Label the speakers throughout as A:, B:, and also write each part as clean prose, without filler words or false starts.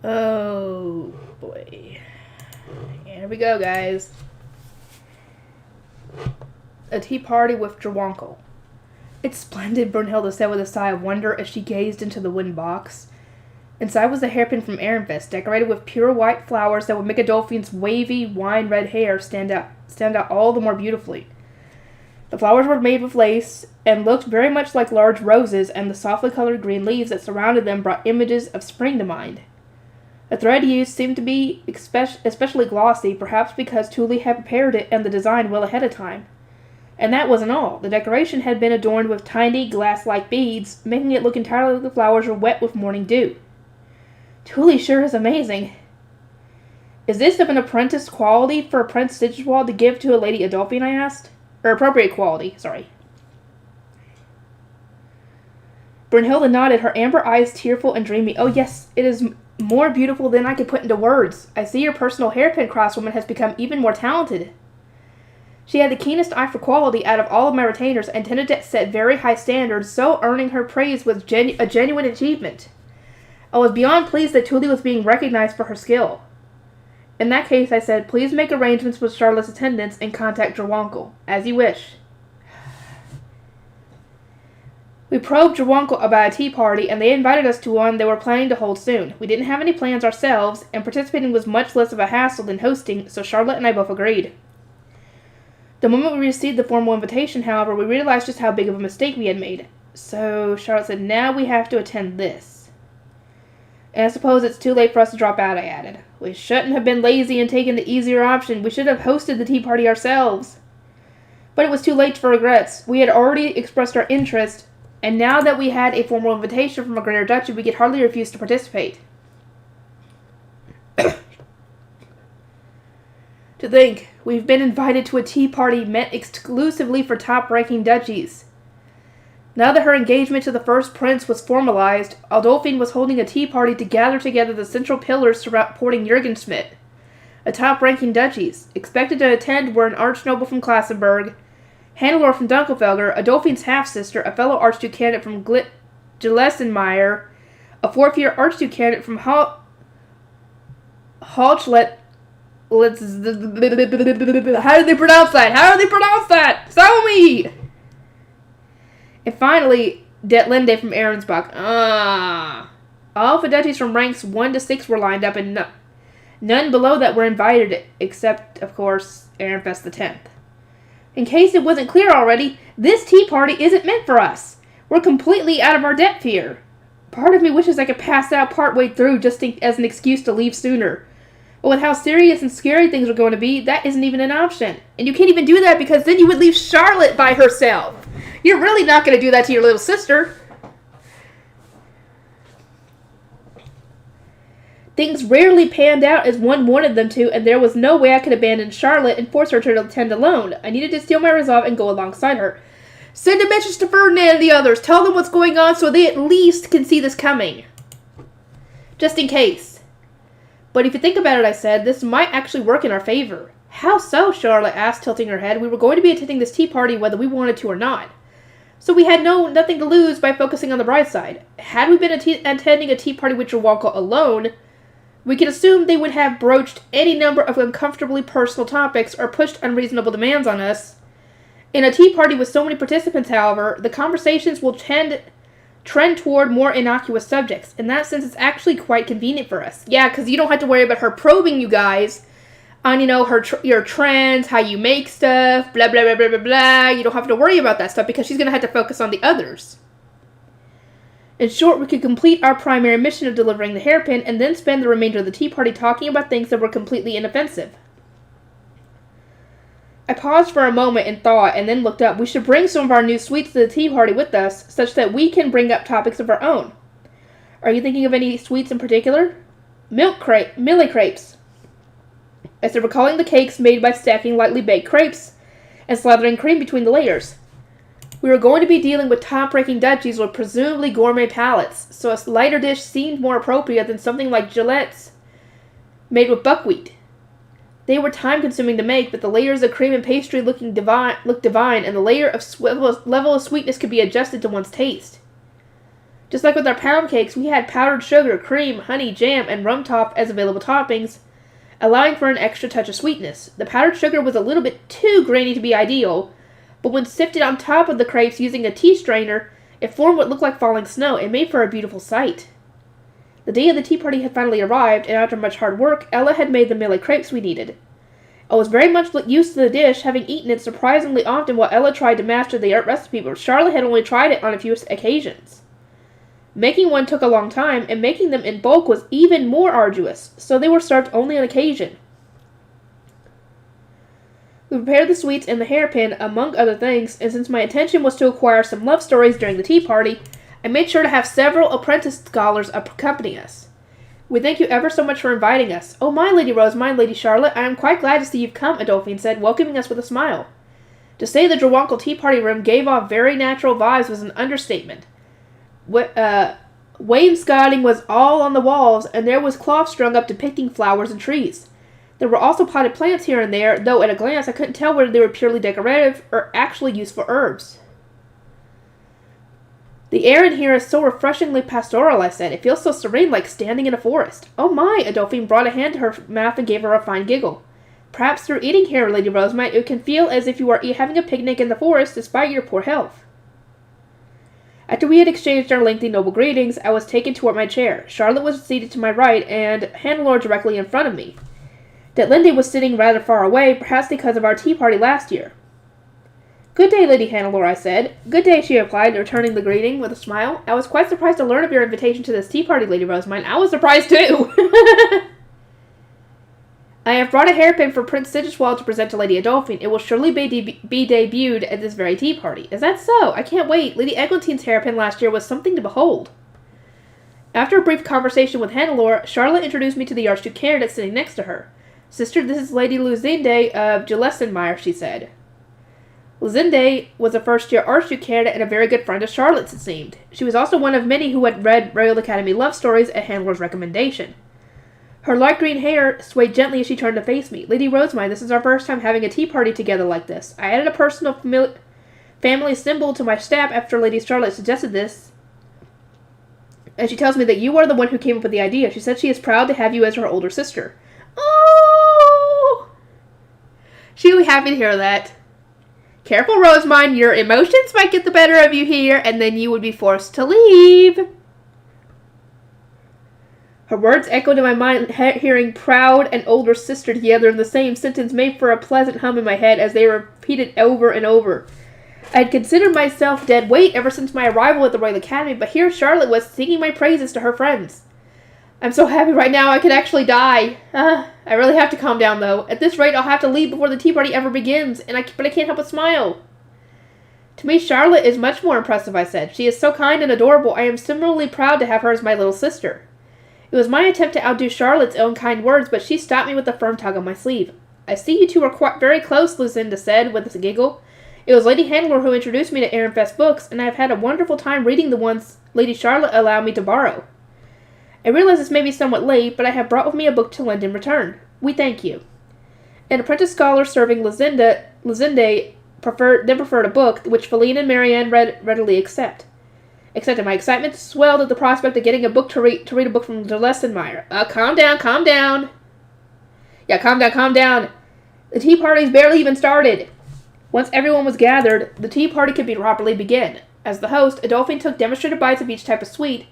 A: Oh, boy. Here we go, guys. A tea party with Jerwonkel. It's splendid, Brunhilde said with a sigh of wonder as she gazed into the wooden box. Inside was a hairpin from Ehrenfest, decorated with pure white flowers that would make Adolphine's wavy, wine-red hair stand out all the more beautifully. The flowers were made with lace and looked very much like large roses, and the softly colored green leaves that surrounded them brought images of spring to mind. The thread used seemed to be especially glossy, perhaps because Thule had prepared it and the design well ahead of time. And that wasn't all. The decoration had been adorned with tiny, glass-like beads, making it look entirely like the flowers were wet with morning dew. Thule sure is amazing. Is this of an apprentice quality for Prince Sigewald to give to a Lady Adolphine, I asked? Or appropriate quality, sorry. Brunhilde nodded, her amber eyes tearful and dreamy. Oh yes, it is more beautiful than I could put into words. I see your personal hairpin crosswoman has become even more talented. She had the keenest eye for quality out of all of my retainers and tended to set very high standards, so earning her praise was a genuine achievement. I was beyond pleased that Thule was being recognized for her skill. In that case, I said, please make arrangements with Charlotte's attendants and contact Jerwonkel, as you wish. We probed Jerwonkel about a tea party, and they invited us to one they were planning to hold soon. We didn't have any plans ourselves, and participating was much less of a hassle than hosting, so Charlotte and I both agreed. The moment we received the formal invitation, however, we realized just how big of a mistake we had made. So Charlotte said, now we have to attend this. And I suppose it's too late for us to drop out, I added. We shouldn't have been lazy and taken the easier option. We should have hosted the tea party ourselves. But it was too late for regrets. We had already expressed our interest, and now that we had a formal invitation from a greater duchy, we could hardly refuse to participate. To think, we've been invited to a tea party meant exclusively for top-ranking duchies. Now that her engagement to the first prince was formalized, Adolphine was holding a tea party to gather together the central pillars supporting Jürgenschmidt, a top-ranking duchies. Expected to attend were an archnoble from Klassenberg, Hannelore from Dunkelfelder, Adolphine's half-sister, a fellow archduke candidate from Gelsenmeyer, a fourth-year archduke candidate from Halchlet. How do they pronounce that? Tell me! And finally, Detlinde from Ahrensbach. All the duchies from ranks 1 to 6 were lined up, and none below that were invited, except, of course, Ehrenfest the 10th. In case it wasn't clear already, this tea party isn't meant for us. We're completely out of our depth here. Part of me wishes I could pass out partway through just as an excuse to leave sooner. But with how serious and scary things are going to be, that isn't even an option. And you can't even do that because then you would leave Charlotte by herself. You're really not going to do that to your little sister. Things rarely panned out as one wanted them to, and there was no way I could abandon Charlotte and force her to attend alone. I needed to steel my resolve and go alongside her. Send a message to Ferdinand and the others. Tell them what's going on so they at least can see this coming. Just in case. But if you think about it, I said, this might actually work in our favor. How so? Charlotte asked, tilting her head. We were going to be attending this tea party whether we wanted to or not. So we had nothing to lose by focusing on the bright side. Had we been attending a tea party with Jerwonkel alone, we could assume they would have broached any number of uncomfortably personal topics or pushed unreasonable demands on us. In a tea party with so many participants, however, the conversations will trend toward more innocuous subjects. In that sense, it's actually quite convenient for us. Yeah, because you don't have to worry about her probing you guys on, your trends, how you make stuff, blah, blah, blah, blah, blah, blah. You don't have to worry about that stuff because she's going to have to focus on the others. In short, we could complete our primary mission of delivering the hairpin and then spend the remainder of the tea party talking about things that were completely inoffensive. I paused for a moment in thought and then looked up. We should bring some of our new sweets to the tea party with us, such that we can bring up topics of our own. Are you thinking of any sweets in particular? Millie crepes. I said, recalling the cakes made by stacking lightly baked crepes and slathering cream between the layers. We were going to be dealing with top-ranking duchies with presumably gourmet palates, so a lighter dish seemed more appropriate than something like Gillette's made with buckwheat. They were time-consuming to make, but the layers of cream and pastry looked divine, and the level of sweetness could be adjusted to one's taste. Just like with our pound cakes, we had powdered sugar, cream, honey, jam, and rum top as available toppings, allowing for an extra touch of sweetness. The powdered sugar was a little bit too grainy to be ideal, but when sifted on top of the crepes using a tea strainer, it formed what looked like falling snow and made for a beautiful sight. The day of the tea party had finally arrived, and after much hard work, Ella had made the melee crepes we needed. I was very much used to the dish, having eaten it surprisingly often while Ella tried to master the art recipe, but Charlotte had only tried it on a few occasions. Making one took a long time, and making them in bulk was even more arduous, so they were served only on occasion. We prepared the sweets and the hairpin, among other things, and since my intention was to acquire some love stories during the tea party, I made sure to have several apprentice scholars accompany us. We thank you ever so much for inviting us. Oh my, Lady Rosamine, Lady Charlotte, I am quite glad to see you've come, Adolphine said, welcoming us with a smile. To say the Drawankle tea party room gave off very natural vibes was an understatement. Wainscoting was all on the walls, and there was cloth strung up depicting flowers and trees. There were also potted plants here and there, though at a glance I couldn't tell whether they were purely decorative or actually useful herbs. The air in here is so refreshingly pastoral, I said. It feels so serene, like standing in a forest. Oh my, Adolphine brought a hand to her mouth and gave her a fine giggle. Perhaps through eating here, Lady Rosamine, it can feel as if you are having a picnic in the forest despite your poor health. After we had exchanged our lengthy noble greetings, I was taken toward my chair. Charlotte was seated to my right, and Hannelore directly in front of me. Detlinde was sitting rather far away, perhaps because of our tea party last year. Good day, Lady Hannelore, I said. Good day, she replied, returning the greeting with a smile. I was quite surprised to learn of your invitation to this tea party, Lady Rosamine. I was surprised, too. I have brought a hairpin for Prince Sigiswald to present to Lady Adolphine. It will surely be debuted at this very tea party. Is that so? I can't wait. Lady Eglantine's hairpin last year was something to behold. After a brief conversation with Hannelore, Charlotte introduced me to the Archduke candidate sitting next to her. Sister, this is Lady Luzinde of Gelessenmeyer, she said. Luzinde was a first-year Archduke candidate and a very good friend of Charlotte's, it seemed. She was also one of many who had read Royal Academy love stories at Hannelore's recommendation. Her light green hair swayed gently as she turned to face me. Lady Rosamine, this is our first time having a tea party together like this. I added a personal family symbol to my staff after Lady Charlotte suggested this. And she tells me that you are the one who came up with the idea. She said she is proud to have you as her older sister. Oh! She'll be happy to hear that. Careful, Rosamine. Your emotions might get the better of you here, and then you would be forced to leave. Her words echoed in my mind, hearing proud and older sister together in the same sentence made for a pleasant hum in my head as they were repeated over and over. I had considered myself dead weight ever since my arrival at the Royal Academy, but here Charlotte was singing my praises to her friends. I'm so happy right now I could actually die. I really have to calm down, though. At this rate, I'll have to leave before the tea party ever begins, but I can't help but smile. To me, Charlotte is much more impressive, I said. She is so kind and adorable. I am similarly proud to have her as my little sister. It was my attempt to outdo Charlotte's own kind words, but she stopped me with a firm tug on my sleeve. I see you two are quite very close, Lucinda said, with a giggle. It was Lady Hannelore who introduced me to Ehrenfest books, and I have had a wonderful time reading the ones Lady Charlotte allowed me to borrow. I realize this may be somewhat late, but I have brought with me a book to lend in return. We thank you. An apprentice scholar serving Luzinde preferred a book, which Feline and Marianne readily accepted. My excitement swelled at the prospect of getting a book to read a book from Gelessenmeyer. Calm down. Yeah, calm down. The tea party's barely even started. Once everyone was gathered, the tea party could be properly begin. As the host, Adolphine took demonstrative bites of each type of sweet,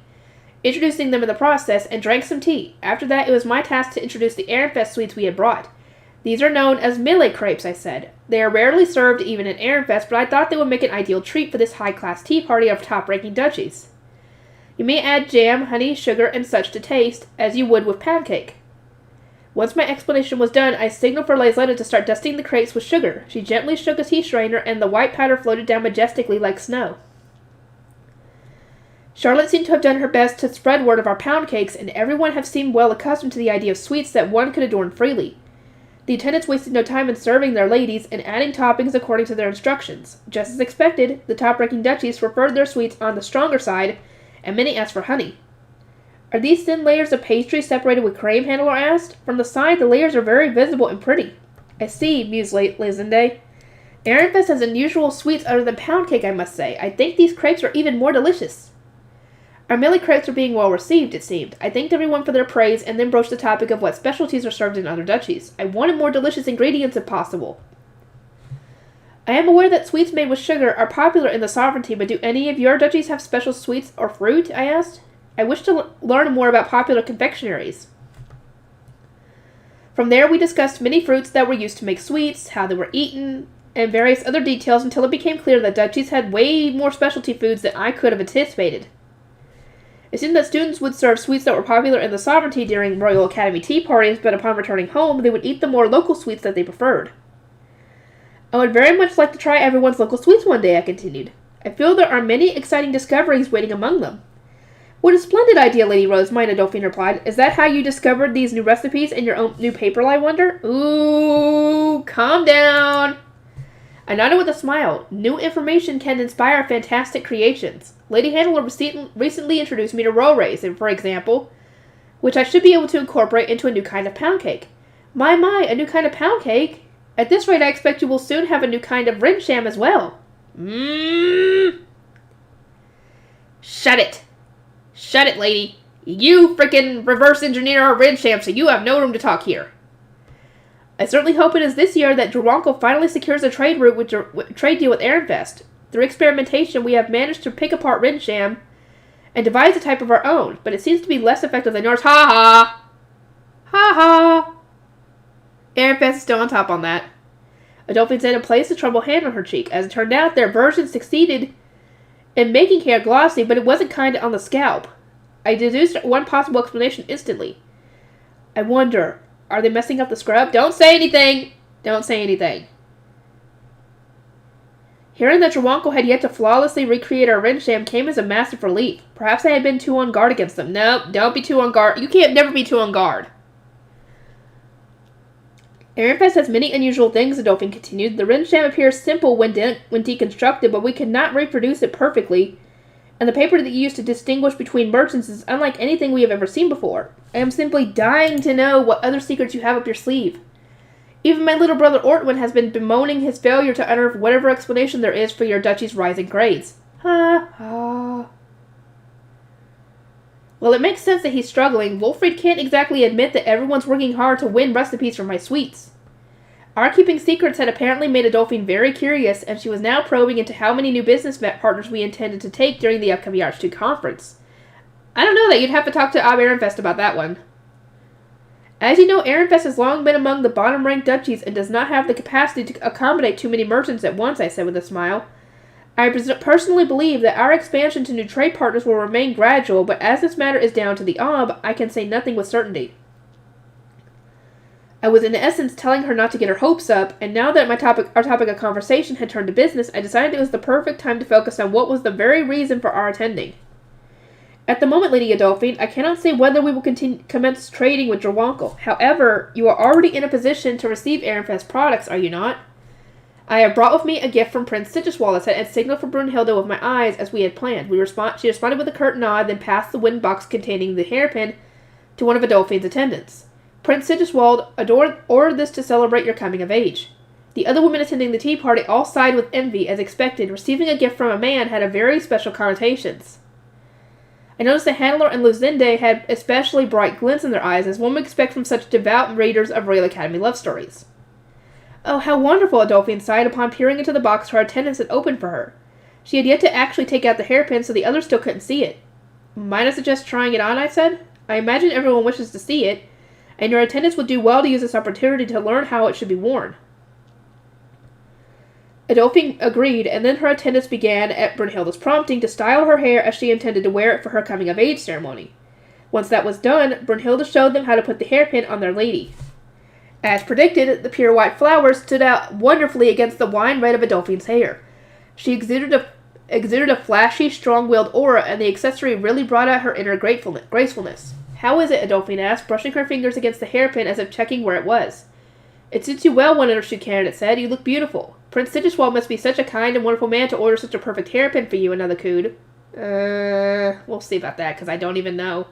A: introducing them in the process, and drank some tea. After that, it was my task to introduce the Ehrenfest sweets we had brought. These are known as melee crepes, I said. They are rarely served even in Ehrenfest, but I thought they would make an ideal treat for this high-class tea party of top-ranking duchies. You may add jam, honey, sugar, and such to taste, as you would with pound cake. Once my explanation was done, I signaled for Laisletta to start dusting the crepes with sugar. She gently shook a tea strainer, and the white powder floated down majestically like snow. Charlotte seemed to have done her best to spread word of our pound cakes, and everyone have seemed well accustomed to the idea of sweets that one could adorn freely. The attendants wasted no time in serving their ladies and adding toppings according to their instructions. Just as expected, the top-ranking duchies preferred their sweets on the stronger side, and many asked for honey. Are these thin layers of pastry separated with cream? Hannelore asked. From the side, the layers are very visible and pretty. I see, mused Lizinde. Ehrenfest has unusual sweets other than pound cake, I must say. I think these crepes are even more delicious. Our melee crepes are being well received, it seemed. I thanked everyone for their praise and then broached the topic of what specialties are served in other duchies. I wanted more delicious ingredients if possible. I am aware that sweets made with sugar are popular in the sovereignty, but do any of your duchies have special sweets or fruit? I asked. I wish to learn more about popular confectionaries. From there, we discussed many fruits that were used to make sweets, how they were eaten, and various other details until it became clear that duchies had way more specialty foods than I could have anticipated. It seemed that students would serve sweets that were popular in the sovereignty during Royal Academy tea parties, but upon returning home, they would eat the more local sweets that they preferred. I would very much like to try everyone's local sweets one day, I continued. I feel there are many exciting discoveries waiting among them. What a splendid idea, Lady Rose, mine Adolphine replied. Is that how you discovered these new recipes in your own new paper, I wonder? Ooh, calm down. I nodded with a smile. New information can inspire fantastic creations. Lady Handler recently introduced me to roll raisin, for example, which I should be able to incorporate into a new kind of pound cake. My, a new kind of pound cake? At this rate, I expect you will soon have a new kind of rinsham as well. Shut it. Shut it, lady. You frickin' reverse engineer our rinsham, so you have no room to talk here. I certainly hope it is this year that Drawonko finally secures a trade deal with Ehrenfest. Through experimentation, we have managed to pick apart rinsham and devise a type of our own, but it seems to be less effective than yours. Ha ha! Ha ha! Ehrenfest is still on top on that. Adolphine said and placed a troubled hand on her cheek. As it turned out, their version succeeded in making hair glossy, but it wasn't kind on the scalp. I deduced one possible explanation instantly. I wonder, are they messing up the scrub? Don't say anything! Don't say anything. Hearing that Drawonko had yet to flawlessly recreate our rinsham came as a massive relief. Perhaps I had been too on guard against them. No, don't be too on guard. You can't never be too on guard. Ehrenfest has many unusual things, Adolphine continued. The rinsham appears simple when deconstructed, but we cannot reproduce it perfectly, and the paper that you use to distinguish between merchants is unlike anything we have ever seen before. I am simply dying to know what other secrets you have up your sleeve. Even my little brother Ortwin has been bemoaning his failure to unearth whatever explanation there is for your duchy's rising grades. Ha ha. Well, it makes sense that he's struggling. Wolfried can't exactly admit that everyone's working hard to win recipes for my sweets. Our keeping secrets had apparently made Adolphine very curious, and she was now probing into how many new business partners we intended to take during the upcoming Archduke conference. I don't know that. You'd have to talk to Ab Ehrenfest about that one. As you know, Ehrenfest has long been among the bottom-ranked duchies and does not have the capacity to accommodate too many merchants at once, I said with a smile. I personally believe that our expansion to new trade partners will remain gradual, but as this matter is down to the Ob, I can say nothing with certainty. I was in essence telling her not to get her hopes up, and now that our topic of conversation had turned to business, I decided it was the perfect time to focus on what was the very reason for our attending. At the moment, Lady Adolphine, I cannot say whether we will commence trading with Drawonko. However, you are already in a position to receive Ehrenfest products, are you not? I have brought with me a gift from Prince Sigiswald, I said, and signaled for Brunhilde with my eyes as we had planned. She responded with a curt nod, then passed the wooden box containing the hairpin to one of Adolphine's attendants. Prince Sigiswald ordered this to celebrate your coming of age. The other women attending the tea party all sighed with envy, as expected. Receiving a gift from a man had a very special connotations. I noticed that Handler and Luzinde had especially bright glints in their eyes, as one would expect from such devout readers of Royal Academy love stories. Oh, how wonderful, Adolphine sighed upon peering into the box her attendants had opened for her. She had yet to actually take out the hairpin, so the others still couldn't see it. Might I suggest trying it on, I said? I imagine everyone wishes to see it, and your attendants would do well to use this opportunity to learn how it should be worn. Adolphine agreed, and then her attendants began, at Brunhilde's prompting, to style her hair as she intended to wear it for her coming-of-age ceremony. Once that was done, Brunhilde showed them how to put the hairpin on their lady. As predicted, the pure white flowers stood out wonderfully against the wine red of Adolphine's hair. She exuded a flashy, strong-willed aura, and the accessory really brought out her inner gracefulness. How is it? Adolphine asked, brushing her fingers against the hairpin as if checking where it was. It suits you well, one Archduke candidate said. You look beautiful. Prince Sigiswald must be such a kind and wonderful man to order such a perfect hairpin for you, another cooed. We'll see about that, because I don't even know.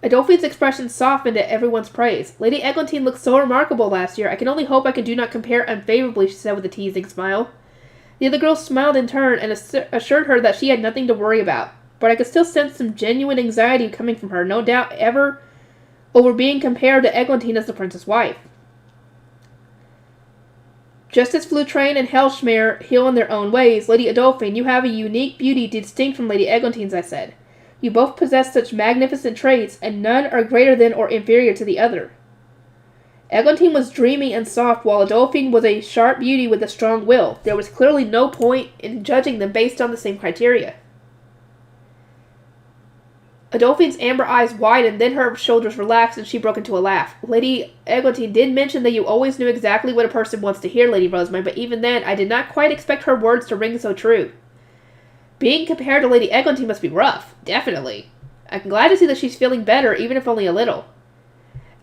A: Adolphine's expression softened at everyone's praise. Lady Eglantine looked so remarkable last year. I can only hope I do not compare unfavorably, she said with a teasing smile. The other girls smiled in turn and assured her that she had nothing to worry about. but I could still sense some genuine anxiety coming from her, no doubt ever over being compared to Eglantine as the prince's wife. Just as Flutrain and Hellschmere heal in their own ways, Lady Adolphine, you have a unique beauty distinct from Lady Eglantine's, I said. You both possess such magnificent traits, and none are greater than or inferior to the other. Eglantine was dreamy and soft, while Adolphine was a sharp beauty with a strong will. There was clearly no point in judging them based on the same criteria. Adolphine's amber eyes widened, then her shoulders relaxed, and she broke into a laugh. Lady Eglantine did mention that you always knew exactly what a person wants to hear, Lady Rosamond, but even then, I did not quite expect her words to ring so true. Being compared to Lady Eglantine must be rough, definitely. I'm glad to see that she's feeling better, even if only a little.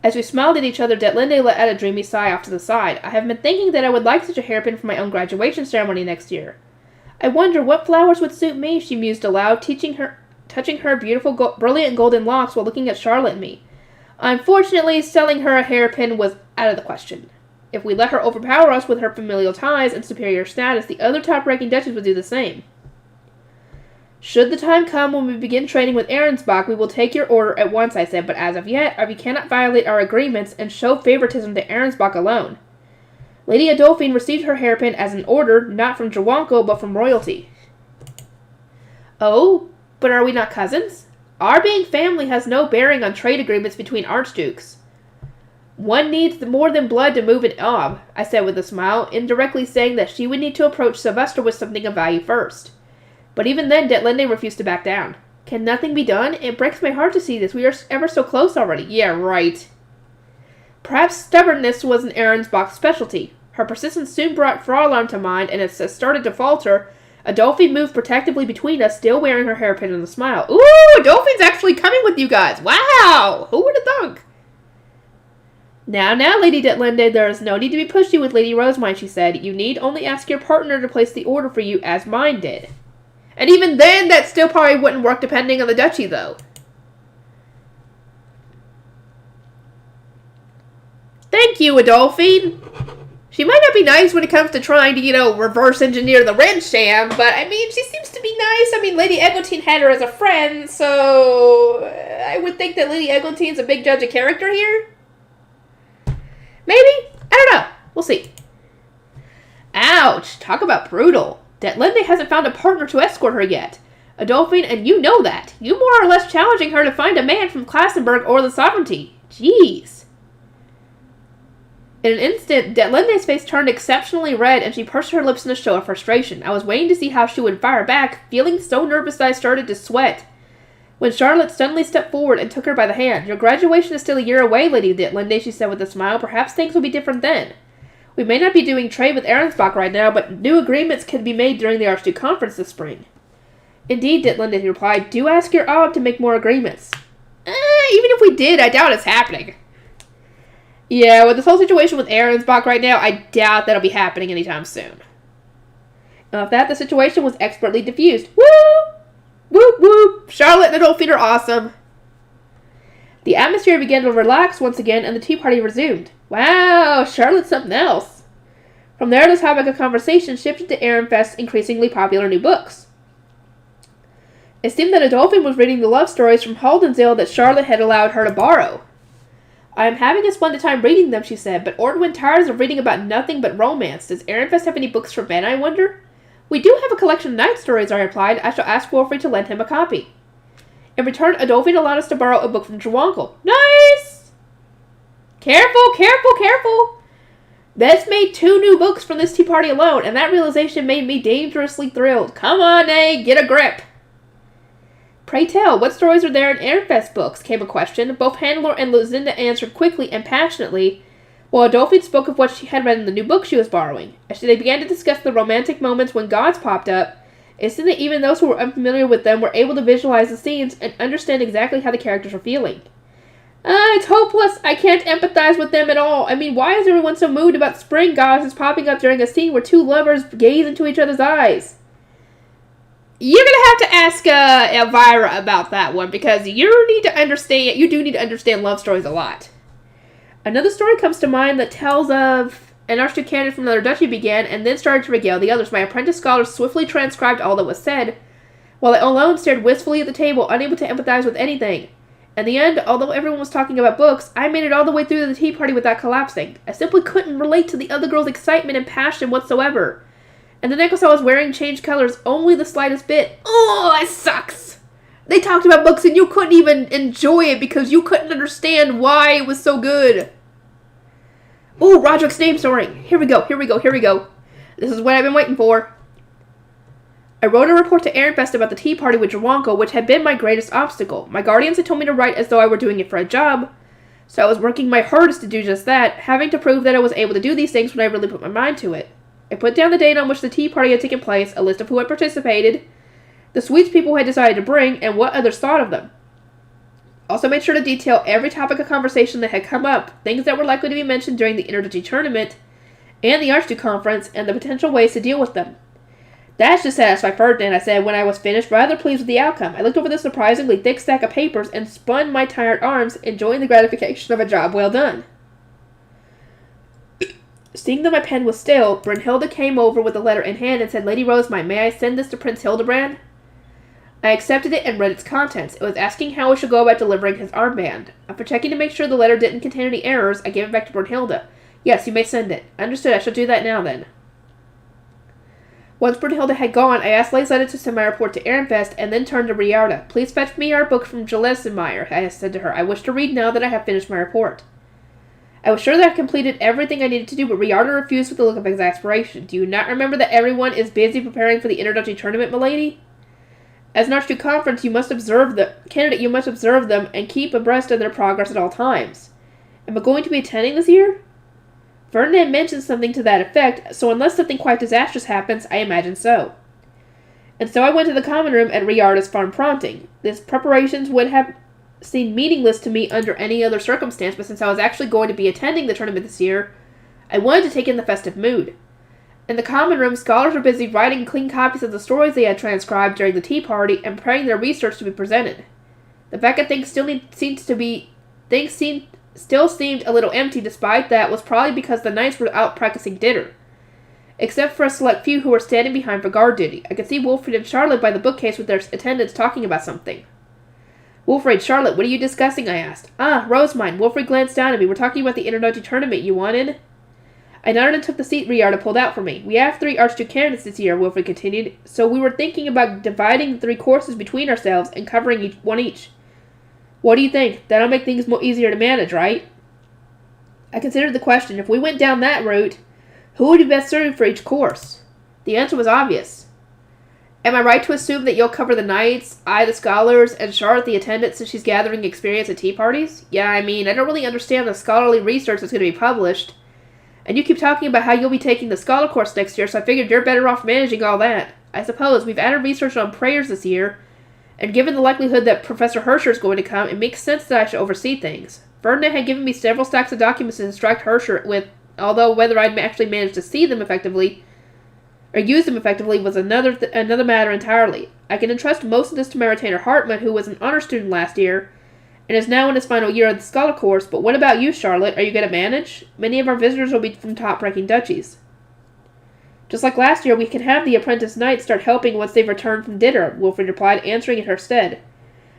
A: As we smiled at each other, Detlinde let out a dreamy sigh off to the side. I have been thinking that I would like such a hairpin for my own graduation ceremony next year. I wonder what flowers would suit me, she mused aloud, touching her beautiful brilliant golden locks while looking at Charlotte and me. Unfortunately, selling her a hairpin was out of the question. If we let her overpower us with her familial ties and superior status, the other top-ranking duchess would do the same. Should the time come when we begin training with Arensbach, we will take your order at once, I said, but as of yet, we cannot violate our agreements and show favoritism to Arensbach alone. Lady Adolphine received her hairpin as an order, not from Jawanko, but from royalty. Oh, but are we not cousins? Our being family has no bearing on trade agreements between archdukes. One needs more than blood to move an Ob, I said with a smile, indirectly saying that she would need to approach Sylvester with something of value first. But even then, Detlinde refused to back down. Can nothing be done? It breaks my heart to see this. We are ever so close already. Yeah, right. Perhaps stubbornness was an Arensbach's specialty. Her persistence soon brought Fraulein to mind, and as it started to falter, Adolphine moved protectively between us, still wearing her hairpin and a smile. Ooh, Adolphine's actually coming with you guys. Wow! Who would have thunk? Now, Lady Detlinde, there is no need to be pushy with Lady Rosamond, she said. You need only ask your partner to place the order for you, as mine did. And even then, that still probably wouldn't work depending on the duchy, though. Thank you, Adolphine. She might not be nice when it comes to trying to, reverse engineer the Red Sham, but, she seems to be nice. Lady Eglantine had her as a friend, so I would think that Lady Eglantine's a big judge of character here. Maybe? I don't know. We'll see. Ouch. Talk about brutal. Detlinde hasn't found a partner to escort her yet. Adolphine, and you know that. You more or less challenging her to find a man from Klassenberg or the Sovereignty. Jeez. In an instant, Detlinde's face turned exceptionally red, and she pursed her lips in a show of frustration. I was waiting to see how she would fire back, feeling so nervous that I started to sweat, when Charlotte suddenly stepped forward and took her by the hand. Your graduation is still a year away, Lady Detlinde, she said with a smile. Perhaps things will be different then. We may not be doing trade with Arensbach right now, but new agreements can be made during the Archduke Conference this spring. Indeed, Detlinde replied. Do ask your Ob to make more agreements. Even if we did, I doubt it's happening. Yeah, with this whole situation with Arensbach right now, I doubt that'll be happening anytime soon. Now, if that, the situation was expertly diffused. Woo! Whoop whoop! Charlotte and Adolphine are awesome. The atmosphere began to relax once again, and the tea party resumed. Wow, Charlotte's something else. From there, the topic of conversation shifted to Ehrenfest's increasingly popular new books. It seemed that Adolphine was reading the love stories from Haldensdale that Charlotte had allowed her to borrow. I am having a splendid time reading them, she said, but Ordwin tires of reading about nothing but romance. Does Ehrenfest have any books for men, I wonder? We do have a collection of night stories, I replied. I shall ask Wolfrey to lend him a copy. In return, Adolphine allowed us to borrow a book from Jawankel. Nice! Careful, careful, careful! Bess made 2 new books from this tea party alone, and that realization made me dangerously thrilled. Come on, get a grip! Pray tell, what stories are there in Ehrenfest's books? Came a question. Both Hannelore and Lucinda answered quickly and passionately, while Adolphine spoke of what she had read in the new book she was borrowing. As they began to discuss the romantic moments when gods popped up, it seemed that even those who were unfamiliar with them were able to visualize the scenes and understand exactly how the characters were feeling. It's hopeless. I can't empathize with them at all. Why is everyone so moved about spring goddesses popping up during a scene where 2 lovers gaze into each other's eyes? You're going to have to ask Elvira about that one, because you do need to understand love stories a lot. Another story comes to mind that tells of an Archduke candidate from another duchy began, and then started to regale the others. My apprentice scholar swiftly transcribed all that was said, while I alone stared wistfully at the table, unable to empathize with anything. In the end, although everyone was talking about books, I made it all the way through the tea party without collapsing. I simply couldn't relate to the other girl's excitement and passion whatsoever. And the necklace I was wearing changed colors only the slightest bit. Oh, it sucks! They talked about books and you couldn't even enjoy it because you couldn't understand why it was so good. Ooh, Roderick's name story. Here we go. This is what I've been waiting for. I wrote a report to Ehrenfest about the tea party with Jawanko, which had been my greatest obstacle. My guardians had told me to write as though I were doing it for a job, so I was working my hardest to do just that, having to prove that I was able to do these things when I really put my mind to it. I put down the date on which the tea party had taken place, a list of who had participated, the sweets people had decided to bring, and what others thought of them. Also made sure to detail every topic of conversation that had come up, things that were likely to be mentioned during the Interduchy tournament, and the Archduke conference, and the potential ways to deal with them. That should satisfy Ferdinand, I said when I was finished, rather pleased with the outcome. I looked over the surprisingly thick stack of papers and spun my tired arms, enjoying the gratification of a job well done. Seeing that my pen was still, Brunhilde came over with the letter in hand and said, Lady Rosamund, may I send this to Prince Hildebrand? I accepted it and read its contents. It was asking how I should go about delivering his armband. After checking to make sure the letter didn't contain any errors, I gave it back to Brunhilde. Yes, you may send it. Understood, I shall do that now then. Once Brunhilde had gone, I asked Lysetta to send my report to Ehrenfest, and then turned to Riarda. Please fetch me our book from Gillesmeyer, I said to her. I wish to read now that I have finished my report. I was sure that I completed everything I needed to do, but Riarda refused with a look of exasperation. Do you not remember that everyone is busy preparing for the Interduchy tournament, milady? As an Archduke conference, you must observe them and keep abreast of their progress at all times. Am I going to be attending this year? Ferdinand mentioned something to that effect, so unless something quite disastrous happens, I imagine so. And so I went to the common room at Riarda's farm prompting. These preparations would have seemed meaningless to me under any other circumstance, but since I was actually going to be attending the tournament this year, I wanted to take in the festive mood. In the common room, scholars were busy writing clean copies of the stories they had transcribed during the tea party and preparing their research to be presented. The fact that things still seemed a little empty despite that was probably because the knights were out practicing dinner. Except for a select few who were standing behind for guard duty. I could see Wilfred and Charlotte by the bookcase with their attendants talking about something. Wilfred, Charlotte, what are you discussing? I asked. Ah, Rosamund. Wilfred glanced down at me. We're talking about the Interduchy tournament. You want in? I nodded and took the seat Riarda pulled out for me. We have 3 Archduke candidates this year, Wilfred continued, so we were thinking about dividing the 3 courses between ourselves and covering one each. What do you think? That'll make things more easier to manage, right? I considered the question. If we went down that route, who would be best suited for each course? The answer was obvious. Am I right to assume that you'll cover the knights, I the scholars, and Charlotte the attendant since she's gathering experience at tea parties? Yeah, I don't really understand the scholarly research that's going to be published. And you keep talking about how you'll be taking the scholar course next year, so I figured you're better off managing all that. I suppose we've added research on prayers this year, and given the likelihood that Professor Herscher is going to come, it makes sense that I should oversee things. Ferdinand had given me several stacks of documents to instruct Herscher with, although whether I'd actually managed to see them effectively, or use them effectively, was another matter entirely. I can entrust most of this to my retainer Hartmann, who was an honor student last year, and is now in his final year of the scholar course, but what about you, Charlotte? Are you going to manage? Many of our visitors will be from top-ranking duchies. Just like last year, we can have the apprentice knights start helping once they've returned from dinner, Wilfred replied, answering in her stead.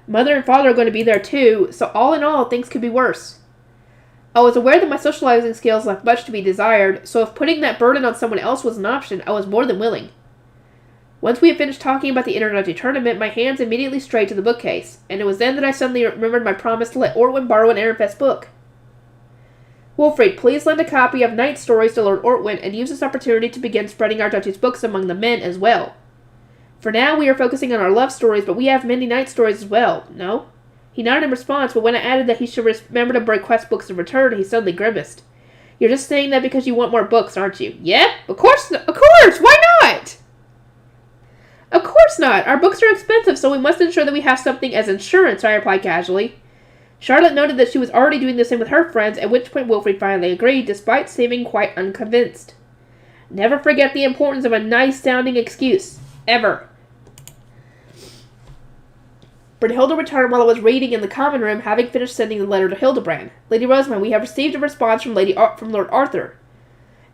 A: Mother and father are going to be there too, so all in all, things could be worse. I was aware that my socializing skills left much to be desired, so if putting that burden on someone else was an option, I was more than willing. Once we had finished talking about the Interduchy tournament, my hands immediately strayed to the bookcase, and it was then that I suddenly remembered my promise to let Ortwin borrow an Ehrenfest book. Wilfred, please lend a copy of Night Stories to Lord Ortwin and use this opportunity to begin spreading our duchy's books among the men as well. For now, we are focusing on our love stories, but we have many night stories as well, no? He nodded in response, but when I added that he should remember to request books in return, he suddenly grimaced. You're just saying that because you want more books, aren't you? Yep, of course, why not? Of course not. Our books are expensive, so we must ensure that we have something as insurance, I replied casually. Charlotte noted that she was already doing the same with her friends, at which point Wilfred finally agreed, despite seeming quite unconvinced. Never forget the importance of a nice-sounding excuse. Ever. Brunhilde returned while I was reading in the common room, having finished sending the letter to Hildebrand. Lady Rosamund, we have received a response from Lord Arthur.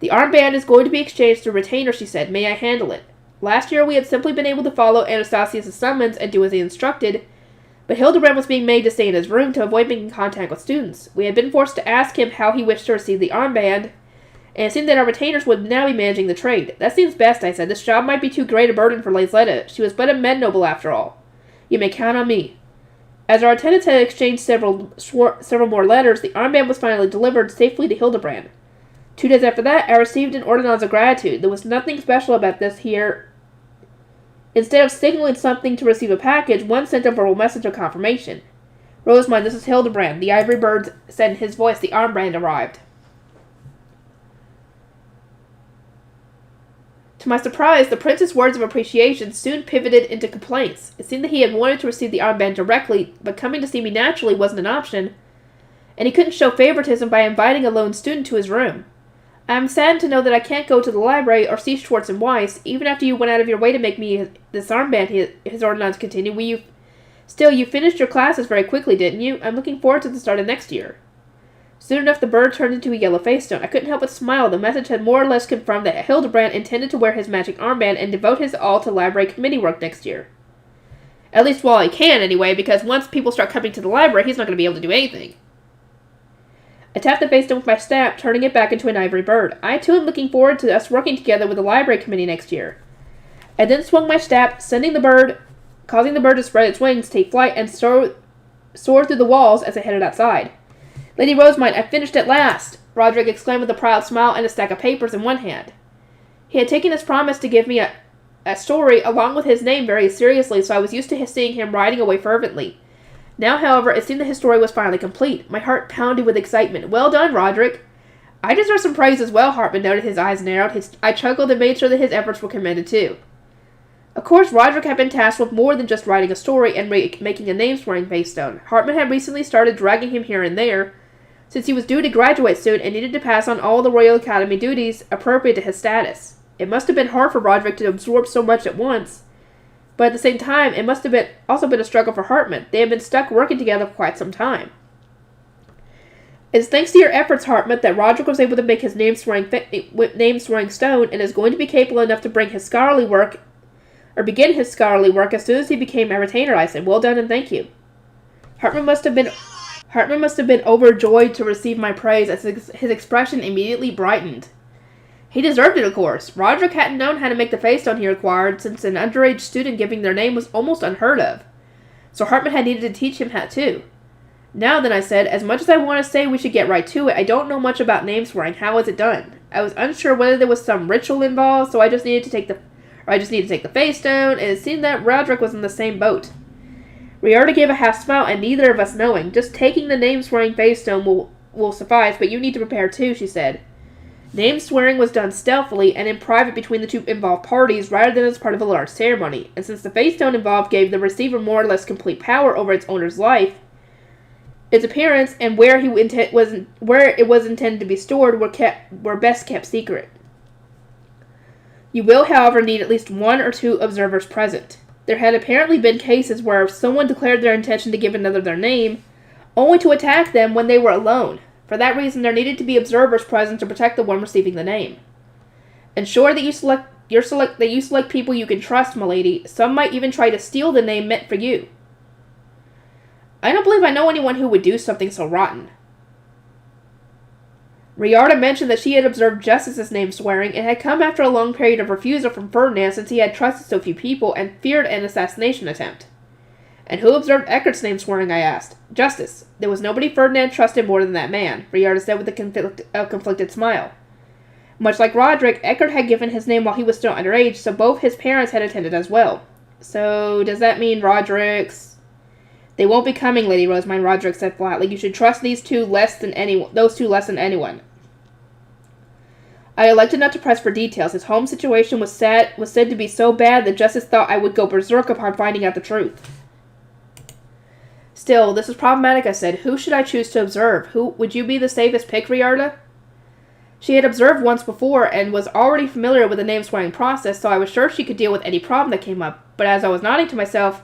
A: The armband is going to be exchanged through retainer, she said. May I handle it? Last year we had simply been able to follow Anastasius' summons and do as he instructed, but Hildebrand was being made to stay in his room to avoid making contact with students. We had been forced to ask him how he wished to receive the armband, and it seemed that our retainers would now be managing the trade. That seems best, I said. This job might be too great a burden for Laisletta. She was but a med noble after all. You may count on me. As our attendants had exchanged several more letters, the armband was finally delivered safely to Hildebrand. 2 days after that, I received an ordinance of gratitude. There was nothing special about this here. Instead of signaling something to receive a package, one sent a verbal message of confirmation. Rosamund, this is Hildebrand. The ivory bird said in his voice the armband arrived. To my surprise, the prince's words of appreciation soon pivoted into complaints. It seemed that he had wanted to receive the armband directly, but coming to see me naturally wasn't an option, and he couldn't show favoritism by inviting a lone student to his room. I am saddened to know that I can't go to the library or see Schwartz and Weiss, even after you went out of your way to make me this armband, his ordinance continued. You finished your classes very quickly, didn't you? I'm looking forward to the start of next year. Soon enough, the bird turned into a yellow face stone. I couldn't help but smile. The message had more or less confirmed that Hildebrand intended to wear his magic armband and devote his all to library committee work next year. At least while he can, anyway, because once people start coming to the library, he's not going to be able to do anything. I tapped the face stone with my staff, turning it back into an ivory bird. I, too, am looking forward to us working together with the library committee next year. I then swung my staff, causing the bird to spread its wings, take flight, and soar through the walls as I headed outside. Lady Rosamund, I finished at last! Roderick exclaimed with a proud smile and a stack of papers in one hand. He had taken his promise to give me a story along with his name very seriously, so I was used to seeing him riding away fervently. Now, however, it seemed that his story was finally complete. My heart pounded with excitement. Well done, Roderick. I deserve some praise as well, Hartman noted, his eyes narrowed. I chuckled and made sure that his efforts were commended too. Of course, Roderick had been tasked with more than just writing a story and making a name-swearing face stone. Hartman had recently started dragging him here and there, since he was due to graduate soon and needed to pass on all the Royal Academy duties appropriate to his status. It must have been hard for Roderick to absorb so much at once, but at the same time, it must have also been a struggle for Hartman. They had been stuck working together for quite some time. It's thanks to your efforts, Hartman, that Roderick was able to make his name-swearing stone and is going to be capable enough to begin his scholarly work as soon as he became my retainer, I said. Well done and thank you. Hartman must have been overjoyed to receive my praise, as his expression immediately brightened. He deserved it, of course. Roderick hadn't known how to make the face stone he required, since an underage student giving their name was almost unheard of. So Hartman had needed to teach him how too. Now then, I said, as much as I want to say we should get right to it, I don't know much about name swearing. How was it done? I was unsure whether there was some ritual involved, so I just needed to take the face stone, and it seemed that Roderick was in the same boat. Riarda gave a half smile, and neither of us knowing. Just taking the name-swearing face stone will suffice, but you need to prepare too, she said. Name-swearing was done stealthily and in private between the two involved parties rather than as part of a large ceremony, and since the face stone involved gave the receiver more or less complete power over its owner's life, its appearance and where it was intended to be stored were best kept secret. You will, however, need at least 1 or 2 observers present. There had apparently been cases where someone declared their intention to give another their name, only to attack them when they were alone. For that reason, there needed to be observers present to protect the one receiving the name. Ensure that you select people you can trust, milady. Some might even try to steal the name meant for you. I don't believe I know anyone who would do something so rotten. Riarda mentioned that she had observed Justice's name swearing and had come after a long period of refusal from Ferdinand since he had trusted so few people and feared an assassination attempt. And who observed Eckert's name swearing, I asked. Justice. There was nobody Ferdinand trusted more than that man, Riarda said with a conflicted smile. Much like Roderick, Eckert had given his name while he was still underage, so both his parents had attended as well. So, does that mean Roderick's... They won't be coming, Lady Rosamund, Roderick said flatly. You should trust those two less than anyone. I elected not to press for details. His home situation was said to be so bad that Justice thought I would go berserk upon finding out the truth. Still, this is problematic, I said. Who should I choose to observe? Would you be the safest pick, Riarda? She had observed once before and was already familiar with the name-swearing process, so I was sure she could deal with any problem that came up. But as I was nodding to myself,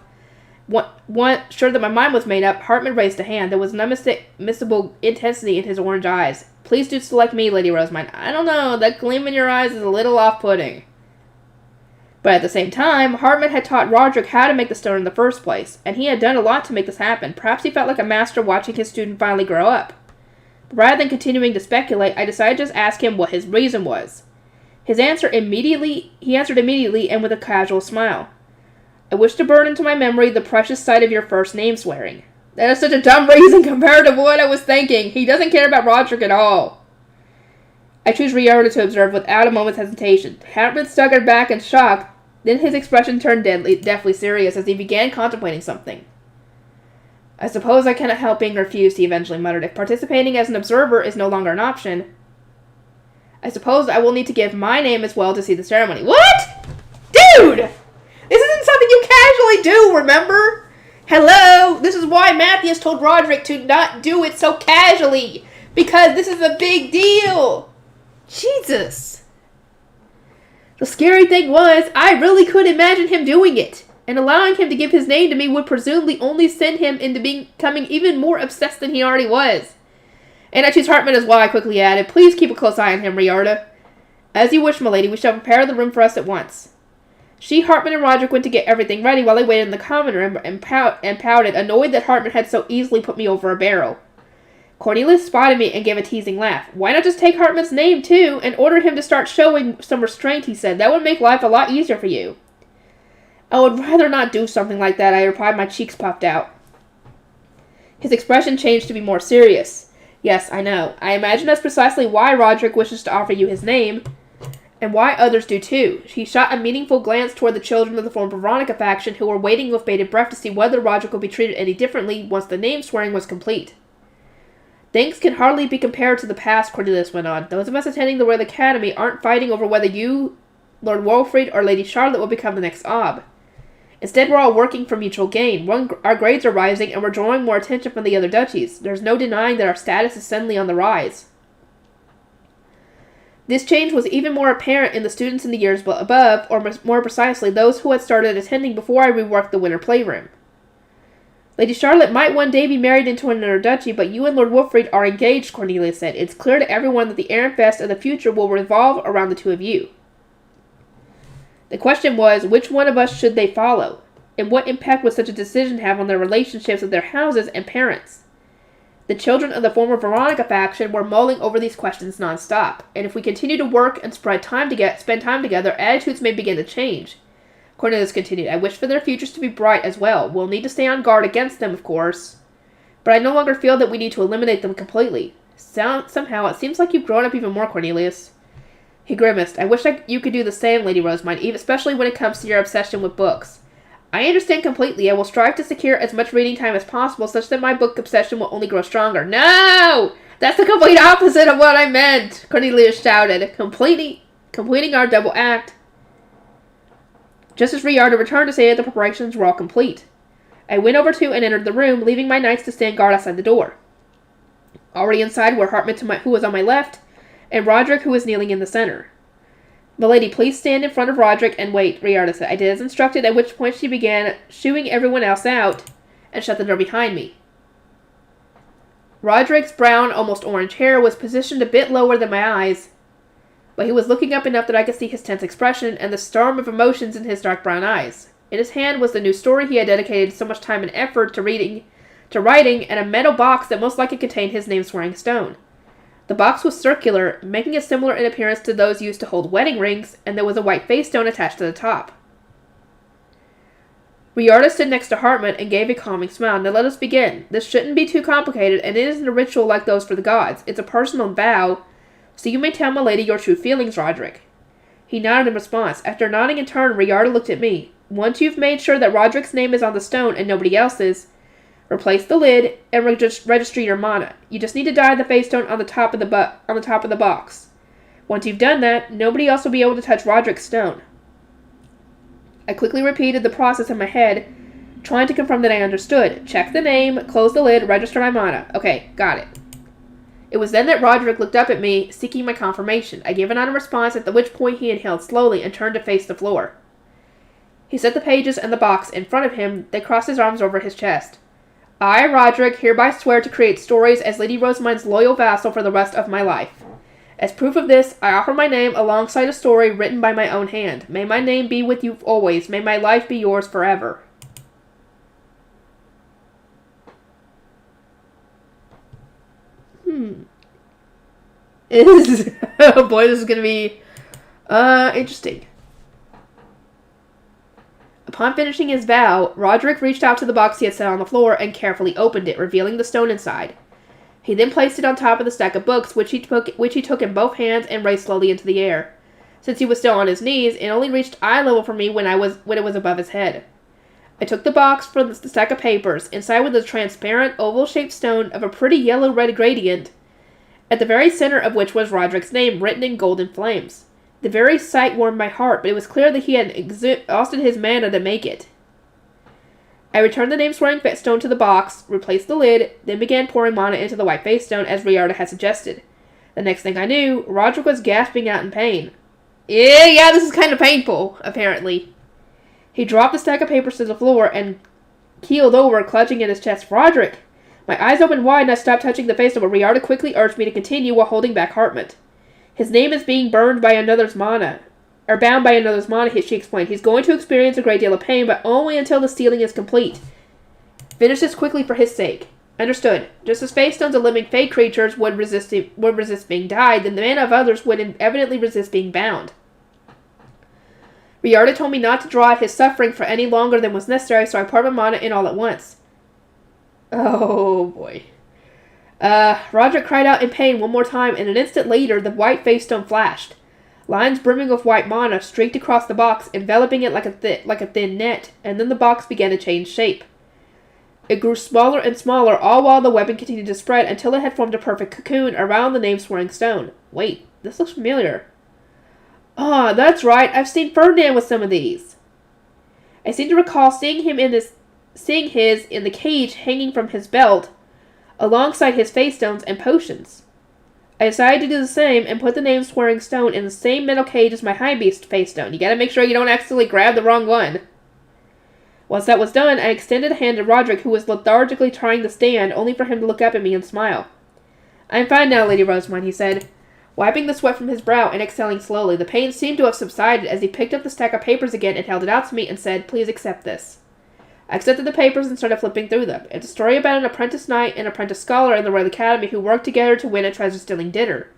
A: sure that my mind was made up, Hartman raised a hand. There was an unmistakable intensity in his orange eyes. Please do select me, Lady Rosamund. I don't know, that gleam in your eyes is a little off-putting. But at the same time, Hartman had taught Roderick how to make the stone in the first place, and he had done a lot to make this happen. Perhaps he felt like a master watching his student finally grow up. But rather than continuing to speculate, I decided to just ask him what his reason was. He answered immediately and with a casual smile. I wish to burn into my memory the precious sight of your first name swearing. That is such a dumb reason compared to what I was thinking. He doesn't care about Roderick at all. I choose Riordan to observe without a moment's hesitation. Hartman staggered back in shock. Then his expression turned deathly serious as he began contemplating something. I suppose I cannot help being refused, he eventually muttered. If participating as an observer is no longer an option, I suppose I will need to give my name as well to see the ceremony. What? Dude! This isn't something you casually do, remember? Hello? This is why Matthias told Roderick to not do it so casually. Because this is a big deal. Jesus. The scary thing was, I really could imagine him doing it. And allowing him to give his name to me would presumably only send him into becoming even more obsessed than he already was. And I choose Hartman as well, I quickly added. Please keep a close eye on him, Riordan. As you wish, milady. We shall prepare the room for us at once. She, Hartman, and Roderick went to get everything ready while I waited in the common room and pouted, annoyed that Hartman had so easily put me over a barrel. Cornelius spotted me and gave a teasing laugh. Why not just take Hartman's name, too, and order him to start showing some restraint, he said. That would make life a lot easier for you. I would rather not do something like that, I replied, my cheeks puffed out. His expression changed to be more serious. Yes, I know. I imagine that's precisely why Roderick wishes to offer you his name, and why others do too. He shot a meaningful glance toward the children of the former Veronica faction who were waiting with bated breath to see whether Roderick would be treated any differently once the name swearing was complete. Things can hardly be compared to the past, Cornelius went on. Those of us attending the Royal Academy aren't fighting over whether you, Lord Wolfried, or Lady Charlotte will become the next Ob. Instead, we're all working for mutual gain. Our grades are rising, and we're drawing more attention from the other duchies. There's no denying that our status is suddenly on the rise. This change was even more apparent in the students in the years above, or more precisely, those who had started attending before I reworked the winter playroom. Lady Charlotte might one day be married into another duchy, but you and Lord Wolfried are engaged, Cornelius said. It's clear to everyone that the Errant Fest of the future will revolve around the two of you. The question was, which one of us should they follow? And what impact would such a decision have on their relationships with their houses and parents? The children of the former Veronica faction were mulling over these questions nonstop, and if we continue to work and spend time together, attitudes may begin to change. Cornelius continued, I wish for their futures to be bright as well. We'll need to stay on guard against them, of course. But I no longer feel that we need to eliminate them completely. Somehow, it seems like you've grown up even more, Cornelius. He grimaced. I wish you could do the same, Lady Rosamund, especially when it comes to your obsession with books. I understand completely. I will strive to secure as much reading time as possible, such that my book obsession will only grow stronger. No! That's the complete opposite of what I meant, Cornelius shouted, completing our double act. Just as Riordan returned to say that the preparations were all complete. I went over to and entered the room, leaving my knights to stand guard outside the door. Already inside were Hartman, who was on my left, and Roderick, who was kneeling in the center. Milady, please stand in front of Roderick and wait, Riordan said. I did as instructed, at which point she began shooing everyone else out and shut the door behind me. Roderick's brown, almost orange hair was positioned a bit lower than my eyes, but he was looking up enough that I could see his tense expression and the storm of emotions in his dark brown eyes. In his hand was the new story he had dedicated so much time and effort to writing, and a metal box that most likely contained his name-swearing stone. The box was circular, making it similar in appearance to those used to hold wedding rings, and there was a white face stone attached to the top. Riordan stood next to Hartman and gave a calming smile. Now let us begin. This shouldn't be too complicated, and it isn't a ritual like those for the gods. It's a personal vow, so you may tell milady your true feelings, Roderick. He nodded in response. After nodding in turn, Riordan looked at me. Once you've made sure that Roderick's name is on the stone and nobody else's, replace the lid and register your mana. You just need to dye the face stone on the top of the box. Once you've done that, nobody else will be able to touch Roderick's stone. I quickly repeated the process in my head, trying to confirm that I understood. Check the name, close the lid, register my mana. Okay, got it. It was then that Roderick looked up at me, seeking my confirmation. I gave an honest response, at which point he inhaled slowly and turned to face the floor. He set the pages and the box in front of him, then crossed his arms over his chest. I, Roderick, hereby swear to create stories as Lady Rosamund's loyal vassal for the rest of my life. As proof of this, I offer my name alongside a story written by my own hand. May my name be with you always. May my life be yours forever. Oh boy, this is going to be interesting. Upon finishing his vow, Roderick reached out to the box he had set on the floor and carefully opened it, revealing the stone inside. He then placed it on top of the stack of books, which he took in both hands and raised slowly into the air. Since he was still on his knees, it only reached eye level for me when it was above his head. I took the box from the stack of papers. Inside was a transparent, oval-shaped stone of a pretty yellow-red gradient, at the very center of which was Roderick's name, written in golden flames. The very sight warmed my heart, but it was clear that he had exhausted his mana to make it. I returned the name-swearing stone to the box, replaced the lid, then began pouring mana into the white face stone as Riarda had suggested. The next thing I knew, Roderick was gasping out in pain. Yeah, this is kind of painful, apparently. He dropped the stack of papers to the floor and keeled over, clutching at his chest. Roderick! My eyes opened wide and I stopped touching the face stone, but Riarda quickly urged me to continue while holding back Hartmut. His name is being burned by another's mana. Or bound by another's mana, she explained. He's going to experience a great deal of pain, but only until the sealing is complete. Finish this quickly for his sake. Understood. Just as face stones of living fey creatures would resist being dyed, then the mana of others would evidently resist being bound. Riarda told me not to draw out his suffering for any longer than was necessary, so I poured my mana in all at once. Oh, boy. Roderick cried out in pain one more time, and an instant later, the white face stone flashed. Lines brimming with white mana streaked across the box, enveloping it like a thin net, and then the box began to change shape. It grew smaller and smaller, all while the weapon continued to spread until it had formed a perfect cocoon around the name-swearing stone. Wait, this looks familiar. Ah, that's right, I've seen Ferdinand with some of these. I seem to recall seeing his in the cage hanging from his belt, alongside his face stones and potions. I decided to do the same and put the name-swearing stone in the same metal cage as my high beast face stone. You gotta make sure you don't accidentally grab the wrong one. Once that was done, I extended a hand to Roderick, who was lethargically trying to stand, only for him to look up at me and smile. I'm fine now, Lady Rosamund, he said, wiping the sweat from his brow and exhaling slowly. The pain seemed to have subsided as he picked up the stack of papers again and held it out to me and said, Please accept this. I accepted the papers and started flipping through them. It's a story about an apprentice knight and apprentice scholar in the Royal Academy who worked together to win a treasure-stealing dinner.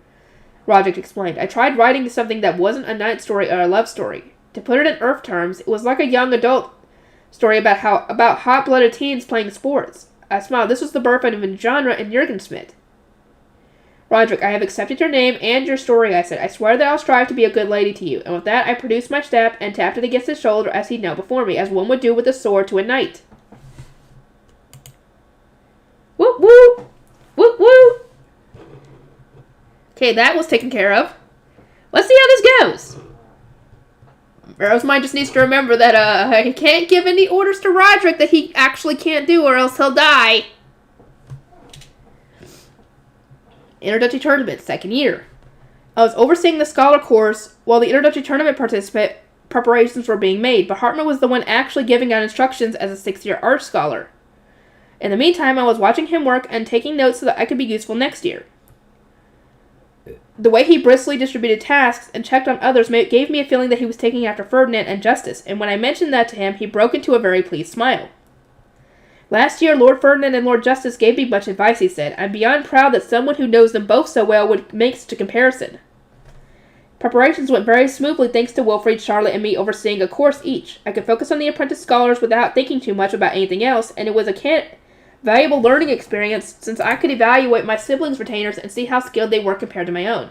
A: Roderick explained. I tried writing something that wasn't a knight story or a love story. To put it in Earth terms, it was like a young adult story about hot-blooded teens playing sports. I smiled. This was the birth of a genre in Jurgensmith. Roderick, I have accepted your name and your story, I said. I swear that I'll strive to be a good lady to you. And with that, I produced my staff and tapped it against his shoulder as he knelt before me, as one would do with a sword to a knight. Whoop, whoop! Whoop, whoop! Okay, that was taken care of. Let's see how this goes. Rosemine just needs to remember that he can't give any orders to Roderick that he actually can't do, or else he'll die. Introductory Tournament, second year. I was overseeing the Scholar course while the Introductory Tournament preparations were being made, but Hartmut was the one actually giving out instructions as a 6th-year art scholar. In the meantime, I was watching him work and taking notes so that I could be useful next year. The way he briskly distributed tasks and checked on others gave me a feeling that he was taking after Ferdinand and Justice, and when I mentioned that to him, he broke into a very pleased smile. Last year, Lord Ferdinand and Lord Justice gave me much advice, he said. I'm beyond proud that someone who knows them both so well would make such a comparison. Preparations went very smoothly thanks to Wilfrid, Charlotte, and me overseeing a course each. I could focus on the apprentice scholars without thinking too much about anything else, and it was a valuable learning experience since I could evaluate my siblings' retainers and see how skilled they were compared to my own.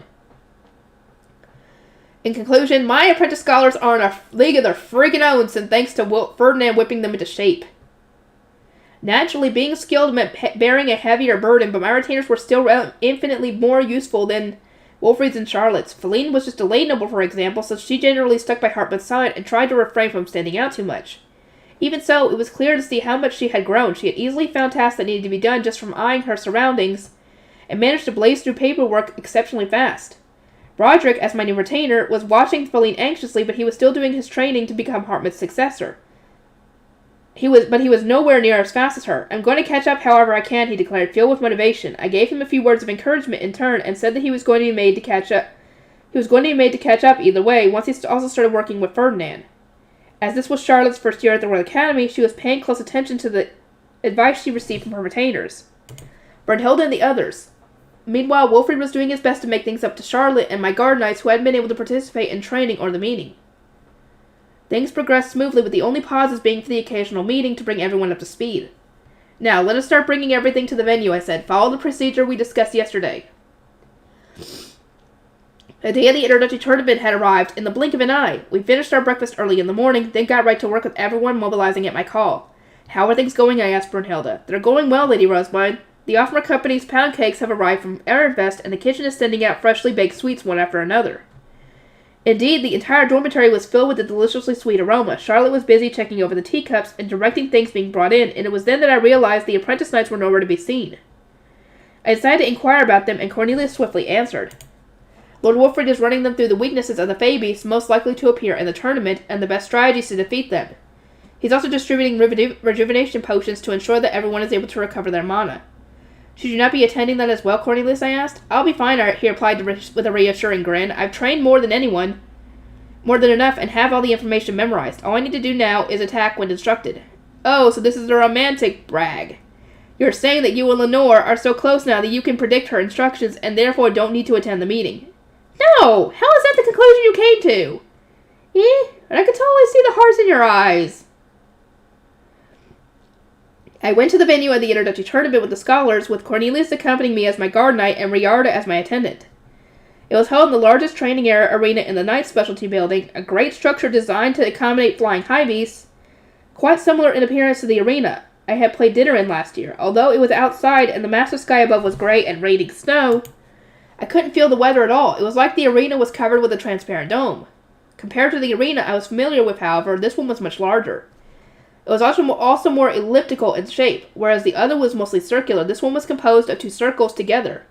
A: In conclusion, my apprentice scholars are in a league of their freaking own, and thanks to Ferdinand whipping them into shape. Naturally, being skilled meant bearing a heavier burden, but my retainers were still infinitely more useful than Wilfrid's and Charlotte's. Feline was just a lay noble, for example, so she generally stuck by Hartmut's side and tried to refrain from standing out too much. Even so, it was clear to see how much she had grown. She had easily found tasks that needed to be done just from eyeing her surroundings, and managed to blaze through paperwork exceptionally fast. Roderick, as my new retainer, was watching Feline anxiously, but he was still doing his training to become Hartmut's successor. He was nowhere near as fast as her. I'm going to catch up however I can, he declared, filled with motivation. I gave him a few words of encouragement in turn and said that he was going to be made to catch up. He was going to be made to catch up either way once he also started working with Ferdinand. As this was Charlotte's first year at the Royal Academy, she was paying close attention to the advice she received from her retainers, Brunhilde and the others. Meanwhile, Wilfred was doing his best to make things up to Charlotte and my guard knights who hadn't been able to participate in training or the meeting. Things progressed smoothly, with the only pauses being for the occasional meeting to bring everyone up to speed. Now, let us start bringing everything to the venue, I said. Follow the procedure we discussed yesterday. The day of the introductory tournament had arrived in the blink of an eye. We finished our breakfast early in the morning, then got right to work with everyone mobilizing at my call. How are things going? I asked Brunhilde. They're going well, Lady Rosemine. The Offmer Company's pound cakes have arrived from Ehrenfest, and the kitchen is sending out freshly baked sweets one after another. Indeed, the entire dormitory was filled with a deliciously sweet aroma. Charlotte was busy checking over the teacups and directing things being brought in, and it was then that I realized the apprentice knights were nowhere to be seen. I decided to inquire about them, and Cornelius swiftly answered. Lord Wilfred is running them through the weaknesses of the Fey beasts most likely to appear in the tournament, and the best strategies to defeat them. He's also distributing rejuvenation potions to ensure that everyone is able to recover their mana. Should you not be attending that as well, Cornelius? I asked. I'll be fine, he replied with a reassuring grin. I've trained more than enough, and have all the information memorized. All I need to do now is attack when instructed. Oh, so this is a romantic brag. You're saying that you and Lenore are so close now that you can predict her instructions and therefore don't need to attend the meeting. No! How is that the conclusion you came to? And I could totally see the hearts in your eyes. I went to the venue of the introductory tournament with the scholars, with Cornelius accompanying me as my guard knight and Riarda as my attendant. It was held in the largest training arena in the Knight Specialty Building, a great structure designed to accommodate flying high beasts, quite similar in appearance to the arena I had played dinner in last year. Although it was outside and the massive sky above was gray and raining snow, I couldn't feel the weather at all. It was like the arena was covered with a transparent dome. Compared to the arena I was familiar with, however, this one was much larger. It was also more elliptical in shape, whereas the other was mostly circular. This one was composed of two circles together.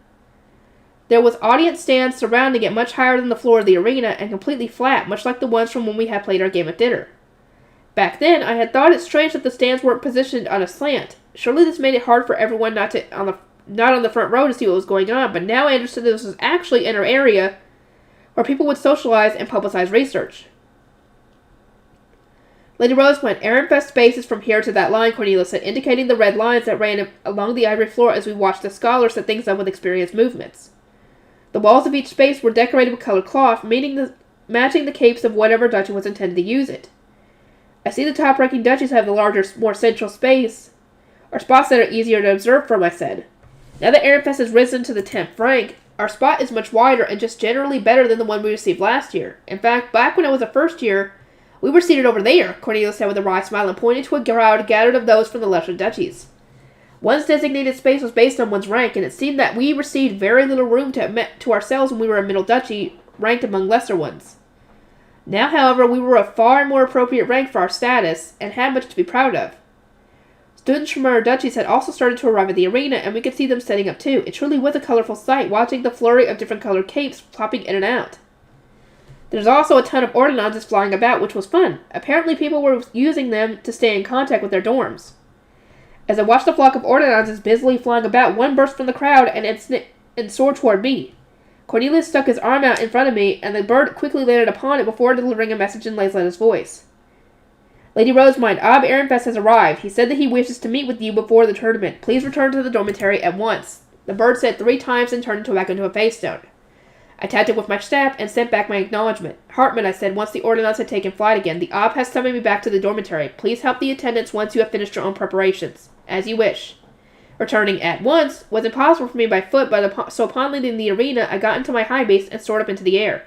A: There was audience stands surrounding it much higher than the floor of the arena and completely flat, much like the ones from when we had played our game at dinner. Back then, I had thought it strange that the stands weren't positioned on a slant. Surely this made it hard for everyone not on the front row to see what was going on, but now I understood that this was actually an area where people would socialize and publicize research. Lady Rosemont, Ehrenfest space is from here to that line, Cornelius said, indicating the red lines that ran along the ivory floor as we watched the scholars set things up with experienced movements. The walls of each space were decorated with colored cloth, matching the capes of whatever duchy was intended to use it. I see the top-ranking duchies have the larger, more central space, or spots that are easier to observe from, I said. Now that Ehrenfest has risen to the 10th rank, our spot is much wider and just generally better than the one we received last year. In fact, back when I was a first year, we were seated over there, Cornelius said with a wry smile and pointed to a crowd gathered of those from the lesser duchies. One's designated space was based on one's rank, and it seemed that we received very little room to ourselves when we were a middle duchy, ranked among lesser ones. Now, however, we were a far more appropriate rank for our status, and had much to be proud of. Students from our duchies had also started to arrive at the arena, and we could see them setting up too. It truly was a colorful sight, watching the flurry of different colored capes plopping in and out. There's also a ton of ordnances flying about, which was fun. Apparently people were using them to stay in contact with their dorms. As I watched the flock of ordnances busily flying about, one burst from the crowd and soared toward me. Cornelius stuck his arm out in front of me, and the bird quickly landed upon it before delivering a message in Laysla's voice. Lady Rosemont, Ob Ehrenfest has arrived. He said that he wishes to meet with you before the tournament. Please return to the dormitory at once. The bird said 3 times and turned back into a face stone. I tapped it with my staff and sent back my acknowledgement. Hartman, I said, once the ordnance had taken flight again, the Ob has summoned me back to the dormitory. Please help the attendants once you have finished your own preparations. As you wish. Returning at once was impossible for me by foot, so upon leaving the arena, I got into my high base and soared up into the air.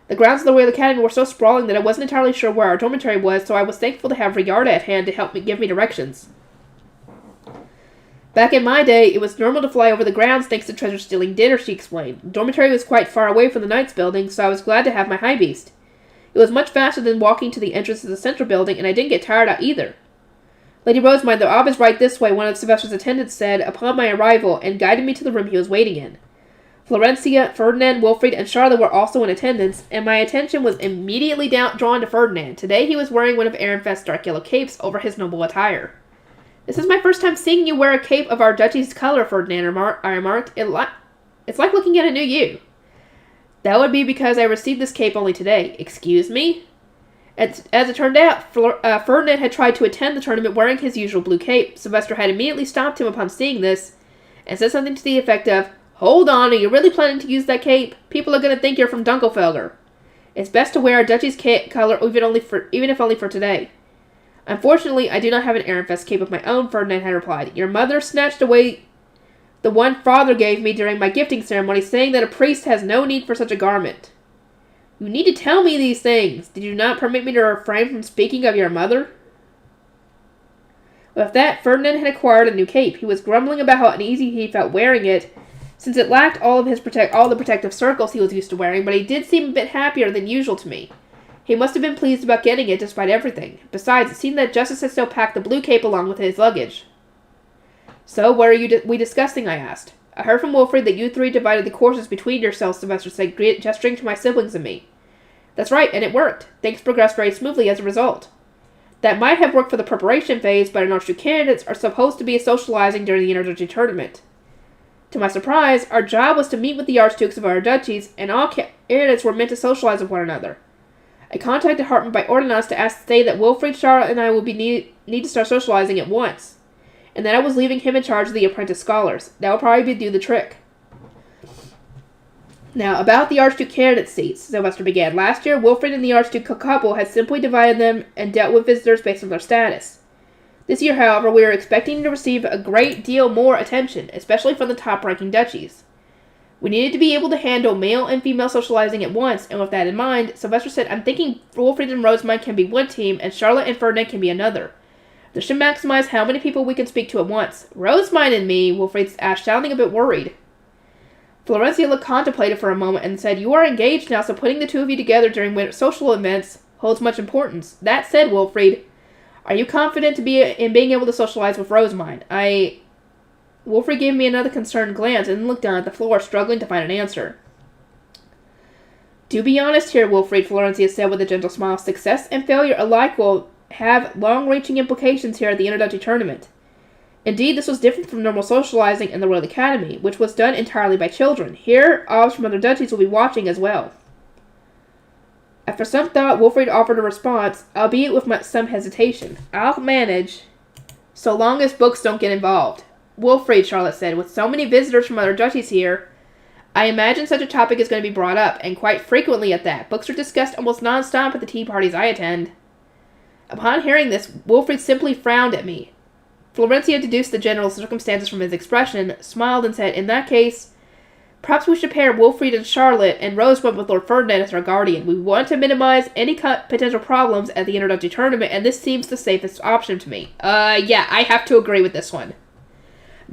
A: The grounds of the Royal Academy were so sprawling that I wasn't entirely sure where our dormitory was, so I was thankful to have Riarda at hand to help me give me directions. Back in my day, it was normal to fly over the grounds thanks to treasure-stealing dinner, she explained. The dormitory was quite far away from the Knights building, so I was glad to have my high beast. It was much faster than walking to the entrance of the central building, and I didn't get tired out either. Lady Rosemont, the Ob is right this way, one of Sylvester's attendants said upon my arrival, and guided me to the room he was waiting in. Florencia, Ferdinand, Wilfrid, and Charlotte were also in attendance, and my attention was immediately drawn to Ferdinand. Today he was wearing one of Ehrenfest's dark yellow capes over his noble attire. This is my first time seeing you wear a cape of our duchy's color, Ferdinand, I remarked. It's like looking at a new you. That would be because I received this cape only today. Excuse me? As it turned out, Ferdinand had tried to attend the tournament wearing his usual blue cape. Sylvester had immediately stopped him upon seeing this, and said something to the effect of, "Hold on, are you really planning to use that cape? People are going to think you're from Dunkelfelder. It's best to wear a duchy's color even if only for today." "Unfortunately, I do not have an Ehrenfest cape of my own," Ferdinand had replied. "Your mother snatched away the one father gave me during my gifting ceremony, saying that a priest has no need for such a garment." "You need to tell me these things. Did you not permit me to refrain from speaking of your mother?" With that, Ferdinand had acquired a new cape. He was grumbling about how uneasy he felt wearing it, since it lacked all the protective circles he was used to wearing, but he did seem a bit happier than usual to me. He must have been pleased about getting it despite everything. Besides, it seemed that Justice had still packed the blue cape along with his luggage. "So, what are we discussing?" I asked. "I heard from Wilfrid that you three divided the courses between yourselves," Sylvester said, gesturing to my siblings and me. "That's right, and it worked. Things progressed very smoothly as a result. That might have worked for the preparation phase, but our two candidates are supposed to be socializing during the Interduchy tournament. To my surprise, our job was to meet with the archdukes of our duchies, and all candidates were meant to socialize with one another. I contacted Hartman by ordinance to say that Wilfrid, Charlotte, and I will need to start socializing at once, and that I was leaving him in charge of the apprentice scholars. That will probably do the trick." "Now, about the Archduke candidate seats," Sylvester began. "Last year, Wilfrid and the Archduke couple had simply divided them and dealt with visitors based on their status. This year, however, we are expecting to receive a great deal more attention, especially from the top-ranking duchies. We needed to be able to handle male and female socializing at once, and with that in mind, Sylvester said, I'm thinking Wilfrid and Rosamund can be one team, and Charlotte and Ferdinand can be another. This should maximize how many people we can speak to at once." "Rosamund and me," Wilfrid asked, sounding a bit worried. Florencia looked contemplative for a moment and said, "You are engaged now, so putting the two of you together during social events holds much importance. That said, Wilfrid, are you confident in being able to socialize with Rosamund?" Wilfrid gave me another concerned glance and then looked down at the floor, struggling to find an answer. "Do be honest here, Wilfrid," Florencia said with a gentle smile. "Success and failure alike will have long-reaching implications here at the Introductory Tournament. Indeed, this was different from normal socializing in the Royal Academy, which was done entirely by children. Here, Obs from other duchies will be watching as well." After some thought, Wilfrid offered a response, albeit with some hesitation. "I'll manage, so long as books don't get involved." "Wilfrid," Charlotte said, "with so many visitors from other duchies here, I imagine such a topic is going to be brought up, and quite frequently at that. Books are discussed almost non-stop at the tea parties I attend." Upon hearing this, Wilfrid simply frowned at me. Florencia deduced the general circumstances from his expression, smiled, and said, "In that case, perhaps we should pair Wilfrid and Charlotte and Rosamund with Lord Ferdinand as our guardian. We want to minimize any potential problems at the introductory tournament, and this seems the safest option to me." Yeah, I have to agree with this one.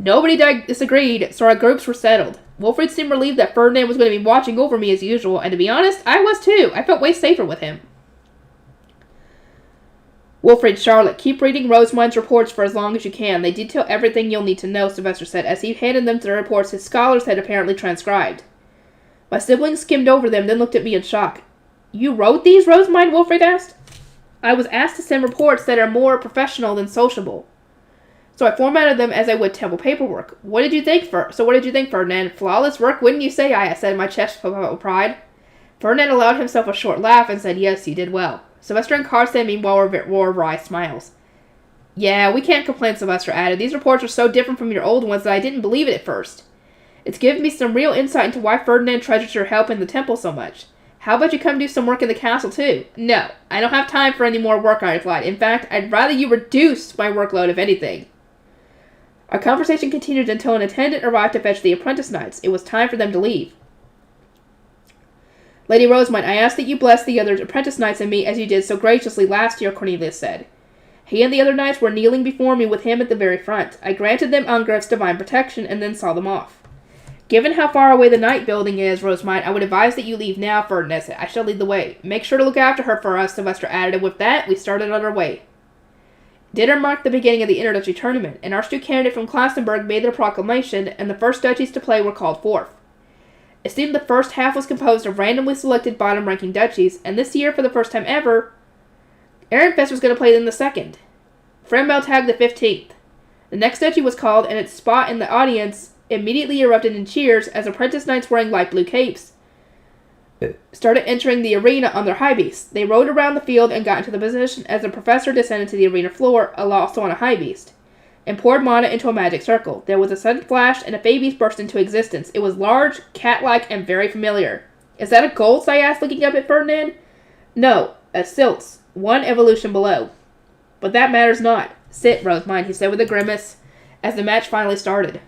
A: Nobody disagreed, so our groups were settled. Wilfrid seemed relieved that Ferdinand was going to be watching over me as usual, and to be honest, I was too. I felt way safer with him. "Wilfrid, Charlotte, keep reading Rosamund's reports for as long as you can. They detail everything you'll need to know," Sylvester said, as he handed them the reports his scholars had apparently transcribed. My siblings skimmed over them, then looked at me in shock. "You wrote these, Rosamund?" Wilfrid asked. "I was asked to send reports that are more professional than sociable, so I formatted them as I would temple paperwork. What did you think, Ferdinand? Flawless work, wouldn't you say?" I said, my chest puffed out with pride. Ferdinand allowed himself a short laugh and said, "Yes, you did well." Sylvester and Carson, meanwhile, wore wry smiles. "Yeah, we can't complain," Sylvester added. "These reports are so different from your old ones that I didn't believe it at first. It's given me some real insight into why Ferdinand treasures your help in the temple so much. How about you come do some work in the castle, too?" "No, I don't have time for any more work," I replied. "In fact, I'd rather you reduce my workload, if anything." Our conversation continued until an attendant arrived to fetch the apprentice knights. It was time for them to leave. "Lady Rosamund, I ask that you bless the other apprentice knights and me as you did so graciously last year," Cornelius said. He and the other knights were kneeling before me with him at the very front. I granted them Ungrif's divine protection and then saw them off. "Given how far away the knight building is, Rosamund, I would advise that you leave now," Ferdinand said. "I shall lead the way. Make sure to look after her for us," Sylvester added, and with that, we started on our way. Dinner marked the beginning of the introductory tournament. An Archduke candidate from Klassenburg made their proclamation, and the first duchies to play were called forth. It seemed the first half was composed of randomly selected bottom-ranking duchies, and this year, for the first time ever, Ehrenfest was going to play in the second. Fullmetal tagged the 15th. The next duchy was called, and its spot in the audience immediately erupted in cheers as apprentice knights wearing light blue capes started entering the arena on their high beasts. They rode around the field and got into the position as the professor descended to the arena floor, also on a high beast, and poured mana into a magic circle. There was a sudden flash, and a fey beast burst into existence. It was large, cat-like, and very familiar. "Is that a Goltz?" I asked, looking up at Ferdinand. "No, a Siltz, one evolution below. But that matters not. Sit, Rosemine," he said with a grimace, as the match finally started.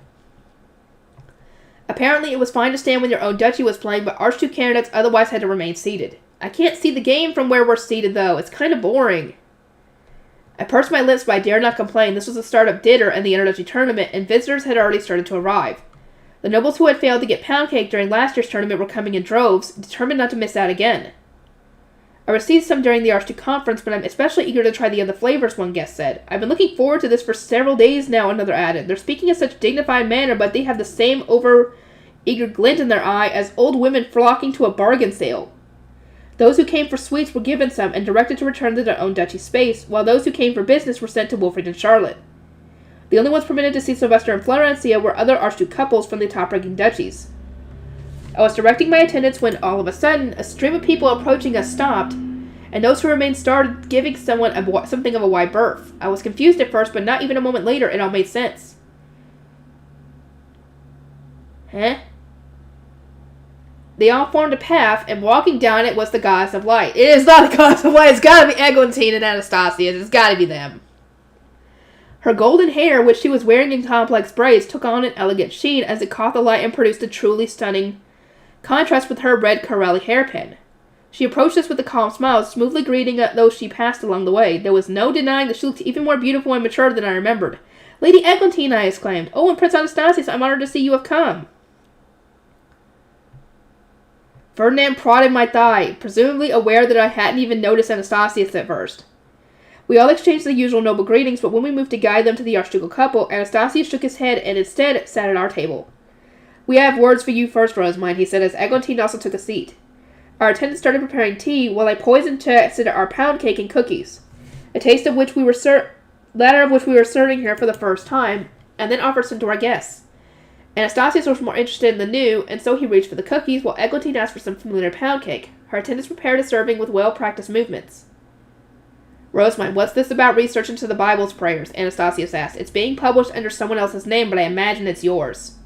A: Apparently, it was fine to stand when your own duchy was playing, but Archduke candidates otherwise had to remain seated. "I can't see the game from where we're seated, though. It's kind of boring." I pursed my lips, but I dared not complain. This was the start of Ditter and the Interduchy tournament, and visitors had already started to arrive. The nobles who had failed to get pound cake during last year's tournament were coming in droves, determined not to miss out again. "I received some during the Archduke conference, but I'm especially eager to try the other flavors," one guest said. "I've been looking forward to this for several days now," another added. "They're speaking in such dignified manner, but they have the same over-eager glint in their eye as old women flocking to a bargain sale. Those who came for sweets were given some and directed to return to their own duchy space, while those who came for business were sent to Wilfrid and Charlotte. The only ones permitted to see Sylvester and Florencia were other Archduke couples from the top-ranking duchies. I was directing my attendance when, all of a sudden, a stream of people approaching us stopped, and those who remained started giving someone something of a wide berth. I was confused at first, but not even a moment later it all made sense. Huh? They all formed a path, and walking down it was the Goddess of Light. It is not the Goddess of Light. It's got to be Eglantine and Anastasia. It's got to be them. Her golden hair, which she was wearing in complex braids, took on an elegant sheen as it caught the light and produced a truly stunning contrast with her red Corelli hairpin. She approached us with a calm smile, smoothly greeting those she passed along the way. There was no denying that she looked even more beautiful and mature than I remembered. "Lady Eglantine," I exclaimed. "Oh, and Prince Anastasius, I'm honored to see you have come." Ferdinand prodded my thigh, presumably aware that I hadn't even noticed Anastasius at first. We all exchanged the usual noble greetings, but when we moved to guide them to the archducal couple, Anastasius shook his head and instead sat at our table. "We have words for you first, Rosemine," he said as Eglantine also took a seat. Our attendant started preparing tea, while I poisoned tested our pound cake and cookies, a taste of which we were latter of which we were serving here for the first time, and then offered some to our guests. Anastasius was more interested in the new, and so he reached for the cookies, while Eglantine asked for some familiar pound cake. Her attendants prepared a serving with well-practiced movements. "Rosemine, what's this about research into the Bible's prayers?" Anastasius asked. "It's being published under someone else's name, but I imagine it's yours."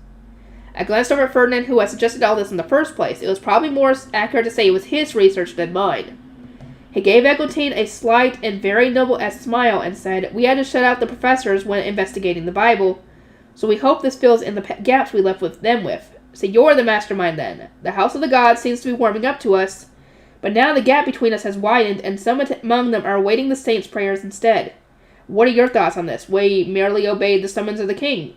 A: I glanced over at Ferdinand, who had suggested all this in the first place. It was probably more accurate to say it was his research than mine. He gave Eglantine a slight and very noble-esque smile and said, "We had to shut out the professors when investigating the Bible, so we hope this fills in the gaps we left with them with. So you're the mastermind then. The House of the Gods seems to be warming up to us, but now the gap between us has widened, and some among them are awaiting the saints' prayers instead. What are your thoughts on this? We merely obeyed the summons of the king."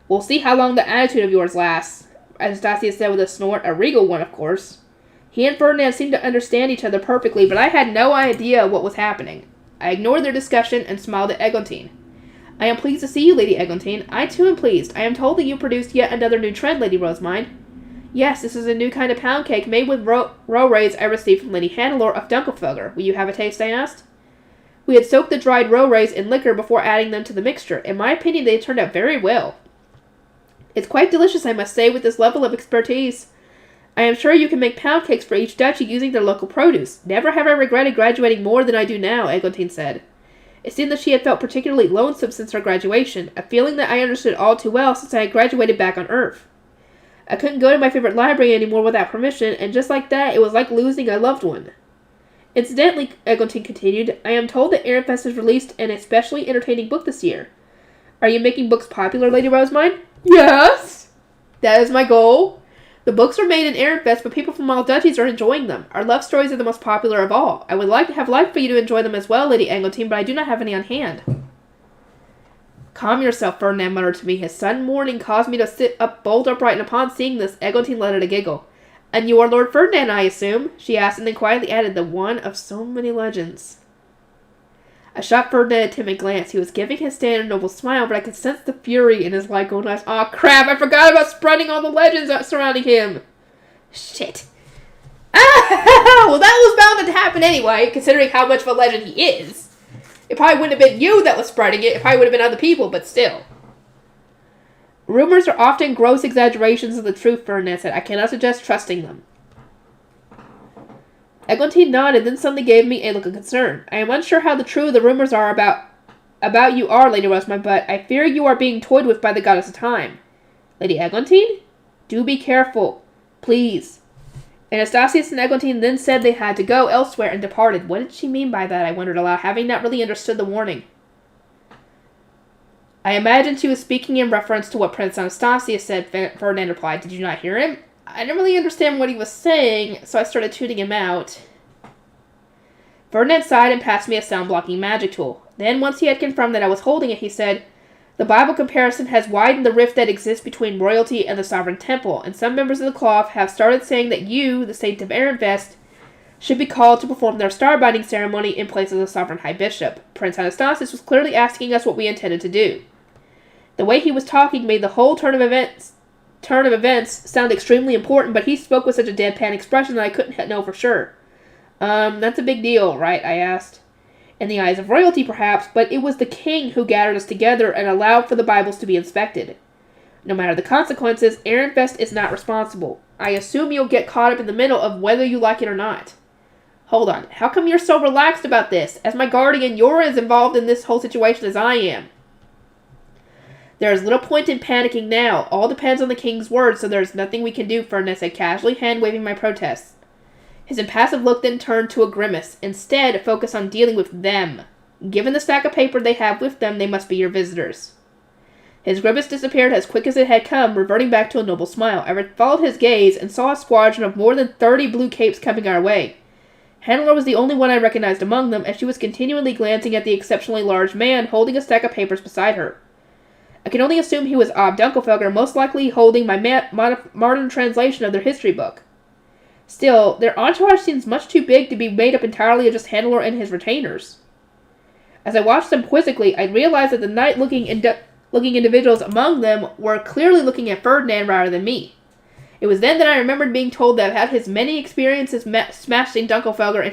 A: "We'll see how long the attitude of yours lasts," Anastasius said with a snort, a regal one, of course. He and Ferdinand seemed to understand each other perfectly, but I had no idea what was happening. I ignored their discussion and smiled at Eglantine. "I am pleased to see you, Lady Eglantine. I too am pleased. I am told that you produced yet another new trend, Lady Rosemine." "Yes, this is a new kind of pound cake made with roe-rays I received from Lady Hannelore of Dunkelfelder. Will you have a taste?" I asked. We had soaked the dried roe-rays in liquor before adding them to the mixture. In my opinion, they turned out very well. "It's quite delicious, I must say, with this level of expertise. I am sure you can make pound cakes for each duchy using their local produce. Never have I regretted graduating more than I do now," Eglantine said. It seemed that she had felt particularly lonesome since her graduation, a feeling that I understood all too well since I had graduated back on Earth. I couldn't go to my favorite library anymore without permission, and just like that, it was like losing a loved one. "Incidentally," Eglantine continued, "I am told that Ehrenfest has released an especially entertaining book this year. Are you making books popular, Lady Rosemine?" "Yes! That is my goal. The books are made in Ehrenfest, but people from all duchies are enjoying them. Our love stories are the most popular of all. I would have liked for you to enjoy them as well, Lady Eglantine, but I do not have any on hand." "Calm yourself," Ferdinand muttered to me. His sudden mourning caused me to sit up bolt upright, and upon seeing this, Eglantine let out a giggle. "And you are Lord Ferdinand, I assume?" she asked, and then quietly added, "The one of so many legends." I shot Ferdinand a timid glance. He was giving his standard noble smile, but I could sense the fury in his light golden eyes. Aw, crap, I forgot about spreading all the legends surrounding him. Shit. Well, that was bound to happen anyway, considering how much of a legend he is. It probably wouldn't have been you that was spreading it. It probably would have been other people, but still. Rumors are often gross exaggerations of the truth, Ferdinand said. I cannot suggest trusting them. Eglantine nodded, then suddenly gave me a look of concern. I am unsure how true the rumors are about you are, Lady Rosamund, but I fear you are being toyed with by the goddess of time. Lady Eglantine? Do be careful. Please. Anastasius and Eglantine then said they had to go elsewhere and departed. What did she mean by that, I wondered aloud, having not really understood the warning. I imagined she was speaking in reference to what Prince Anastasius said, Ferdinand replied. Did you not hear him? I didn't really understand what he was saying, so I started tuning him out. Ferdinand sighed and passed me a sound-blocking magic tool. Then, once he had confirmed that I was holding it, he said, The Bible comparison has widened the rift that exists between royalty and the sovereign temple, and some members of the cloth have started saying that you, the Saint of Arenvest, should be called to perform their star-binding ceremony in place of the sovereign high bishop. Prince Anastasius was clearly asking us what we intended to do. The way he was talking made the whole turn of events sound extremely important, but he spoke with such a deadpan expression that I couldn't know for sure. That's a big deal, right? I asked. In the eyes of royalty, perhaps, but it was the king who gathered us together and allowed for the Bibles to be inspected. No matter the consequences, Arenvest is not responsible. I assume you'll get caught up in the middle of whether you like it or not. Hold on, how come you're so relaxed about this? As my guardian, you're as involved in this whole situation as I am. There is little point in panicking now. All depends on the king's word, so there is nothing we can do, Ferdinand said, casually hand-waving my protests. His impassive look then turned to a grimace. Instead, focus on dealing with them. Given the stack of paper they have with them, they must be your visitors. His grimace disappeared as quick as it had come, reverting back to a noble smile. I followed his gaze and saw a squadron of more than 30 blue capes coming our way. Hannelore was the only one I recognized among them, and she was continually glancing at the exceptionally large man holding a stack of papers beside her. I can only assume he was Ob Dunkelfelger, most likely holding my modern translation of their history book. Still, their entourage seems much too big to be made up entirely of just Hannelore and his retainers. As I watched them quizzically, I realized that the nice-looking individuals among them were clearly looking at Ferdinand rather than me. It was then that I remembered being told that I've had his many experiences smashing Dunkelfelger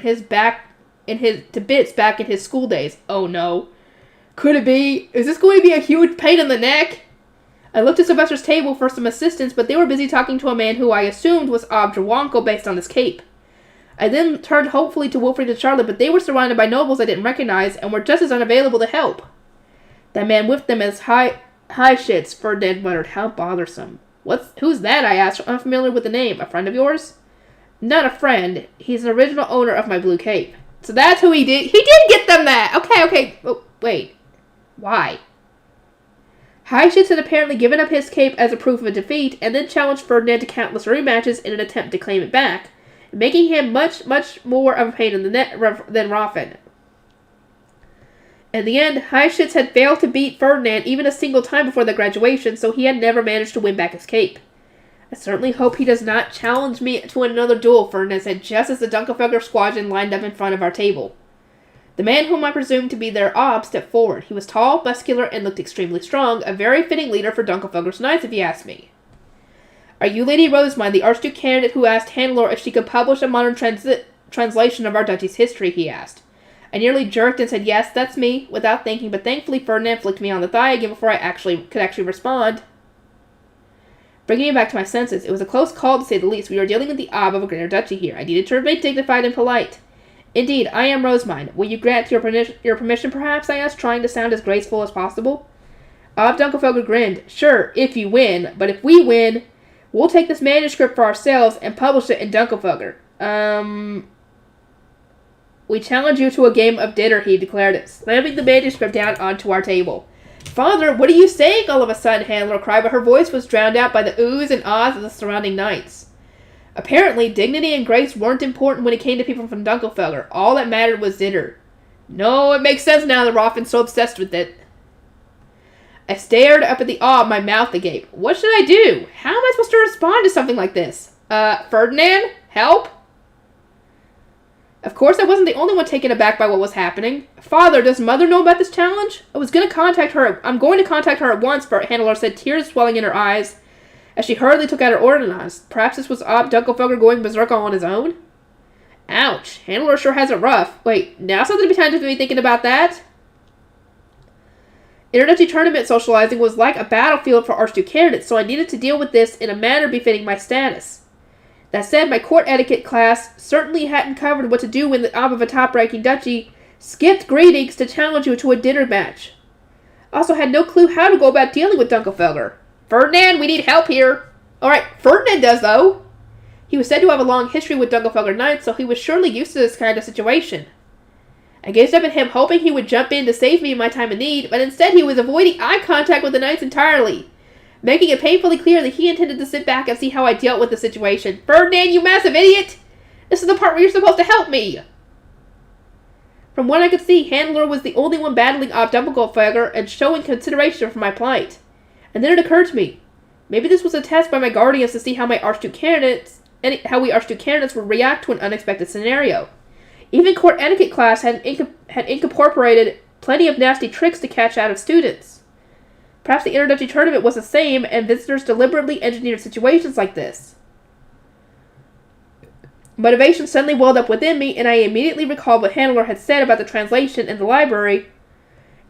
A: to bits back in his school days. Oh no. Could it be? Is this going to be a huge pain in the neck? I looked at Sylvester's table for some assistance, but they were busy talking to a man who I assumed was Ob Drawanko based on his cape. I then turned hopefully to Wilfred and Charlotte, but they were surrounded by nobles I didn't recognize and were just as unavailable to help. That man with them is high shits, Ferdinand muttered. How bothersome. Who's that? I asked, unfamiliar with the name. A friend of yours? Not a friend. He's an original owner of my blue cape. So that's who he did. He did get them that! Okay. Oh, wait. Why? Highshits had apparently given up his cape as a proof of a defeat, and then challenged Ferdinand to countless rematches in an attempt to claim it back, making him much more of a pain in the neck than Raffen. In the end, Highshits had failed to beat Ferdinand even a single time before the graduation, so he had never managed to win back his cape. I certainly hope he does not challenge me to another duel, Ferdinand said, just as the Dunkelfelger squadron lined up in front of our table. The man whom I presumed to be their Ob stepped forward. He was tall, muscular, and looked extremely strong, a very fitting leader for Dunkelfelger's knights, if you ask me. Are you Lady Rosamund, the Archduke candidate who asked Hannelore if she could publish a modern translation of our duchy's history, he asked. I nearly jerked and said, yes, that's me, without thinking, but thankfully Ferdinand flicked me on the thigh again before I could actually respond. Bringing me back to my senses, it was a close call to say the least. We were dealing with the Ob of a greater duchy here. I needed to remain dignified and polite. Indeed, I am Rosamund. Will you grant your permission, perhaps? I asked, trying to sound as graceful as possible. Ob Dunkelfelger grinned. Sure, if you win. But if we win, we'll take this manuscript for ourselves and publish it in Dunkelfelger. We challenge you to a game of dinner, he declared, slamming the manuscript down onto our table. Father, what are you saying? All of a sudden, Hannelore cried, but her voice was drowned out by the oohs and ahs of the surrounding knights. Apparently, dignity and grace weren't important when it came to people from Dunkelfelger. All that mattered was dinner. No, it makes sense now that Raffin's so obsessed with it. I stared up at the Ob, my mouth agape. What should I do? How am I supposed to respond to something like this? Ferdinand? Help? Of course, I wasn't the only one taken aback by what was happening. Father, does Mother know about this challenge? I'm going to contact her at once, Hannelore said, tears swelling in her eyes, as she hurriedly took out her ordinance. Perhaps this was Ob Dunkelfelger going berserk on his own? Ouch, Hannelore sure has it rough. Wait, now's not the time to be thinking about that? Introductory tournament socializing was like a battlefield for Archduke candidates, so I needed to deal with this in a manner befitting my status. That said, my court etiquette class certainly hadn't covered what to do when the Ob of a top-ranking duchy skipped greetings to challenge you to a dinner match. Also had no clue how to go about dealing with Dunkelfelger. Ferdinand, we need help here. Alright, Ferdinand does, though. He was said to have a long history with Dunkelfelger Knights, so he was surely used to this kind of situation. I gazed up at him, hoping he would jump in to save me in my time of need, but instead he was avoiding eye contact with the Knights entirely, making it painfully clear that he intended to sit back and see how I dealt with the situation. Ferdinand, you massive idiot! This is the part where you're supposed to help me! From what I could see, Hannelore was the only one battling Ob Dunkelfelger and showing consideration for my plight. And then it occurred to me, maybe this was a test by my guardians to see how we Archduke candidates would react to an unexpected scenario. Even court etiquette class had incorporated plenty of nasty tricks to catch out of students. Perhaps the introductory tournament was the same, and visitors deliberately engineered situations like this. Motivation suddenly welled up within me, and I immediately recalled what Hannelore had said about the translation in the library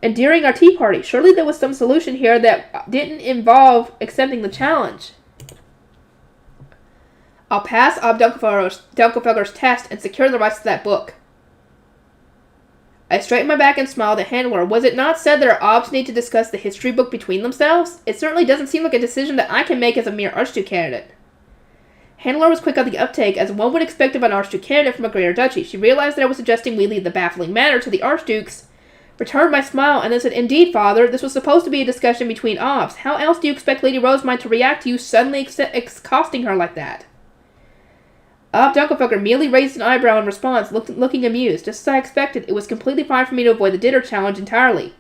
A: and during our tea party. Surely there was some solution here that didn't involve accepting the challenge. I'll pass Ob Dunkelfelger's test and secure the rights to that book. I straightened my back and smiled at Hannelore. Was it not said that our Obs need to discuss the history book between themselves? It certainly doesn't seem like a decision that I can make as a mere Archduke candidate. Hannelore was quick on the uptake, as one would expect of an Archduke candidate from a greater duchy. She realized that I was suggesting we leave the baffling matter to the Archdukes, returned my smile, and then said, Indeed, Father, this was supposed to be a discussion between Obs. How else do you expect Lady Rosemine to react to you suddenly accosting her like that? Ob Dunkelfelger merely raised an eyebrow in response, looking amused. Just as I expected, it was completely fine for me to avoid the dinner challenge entirely.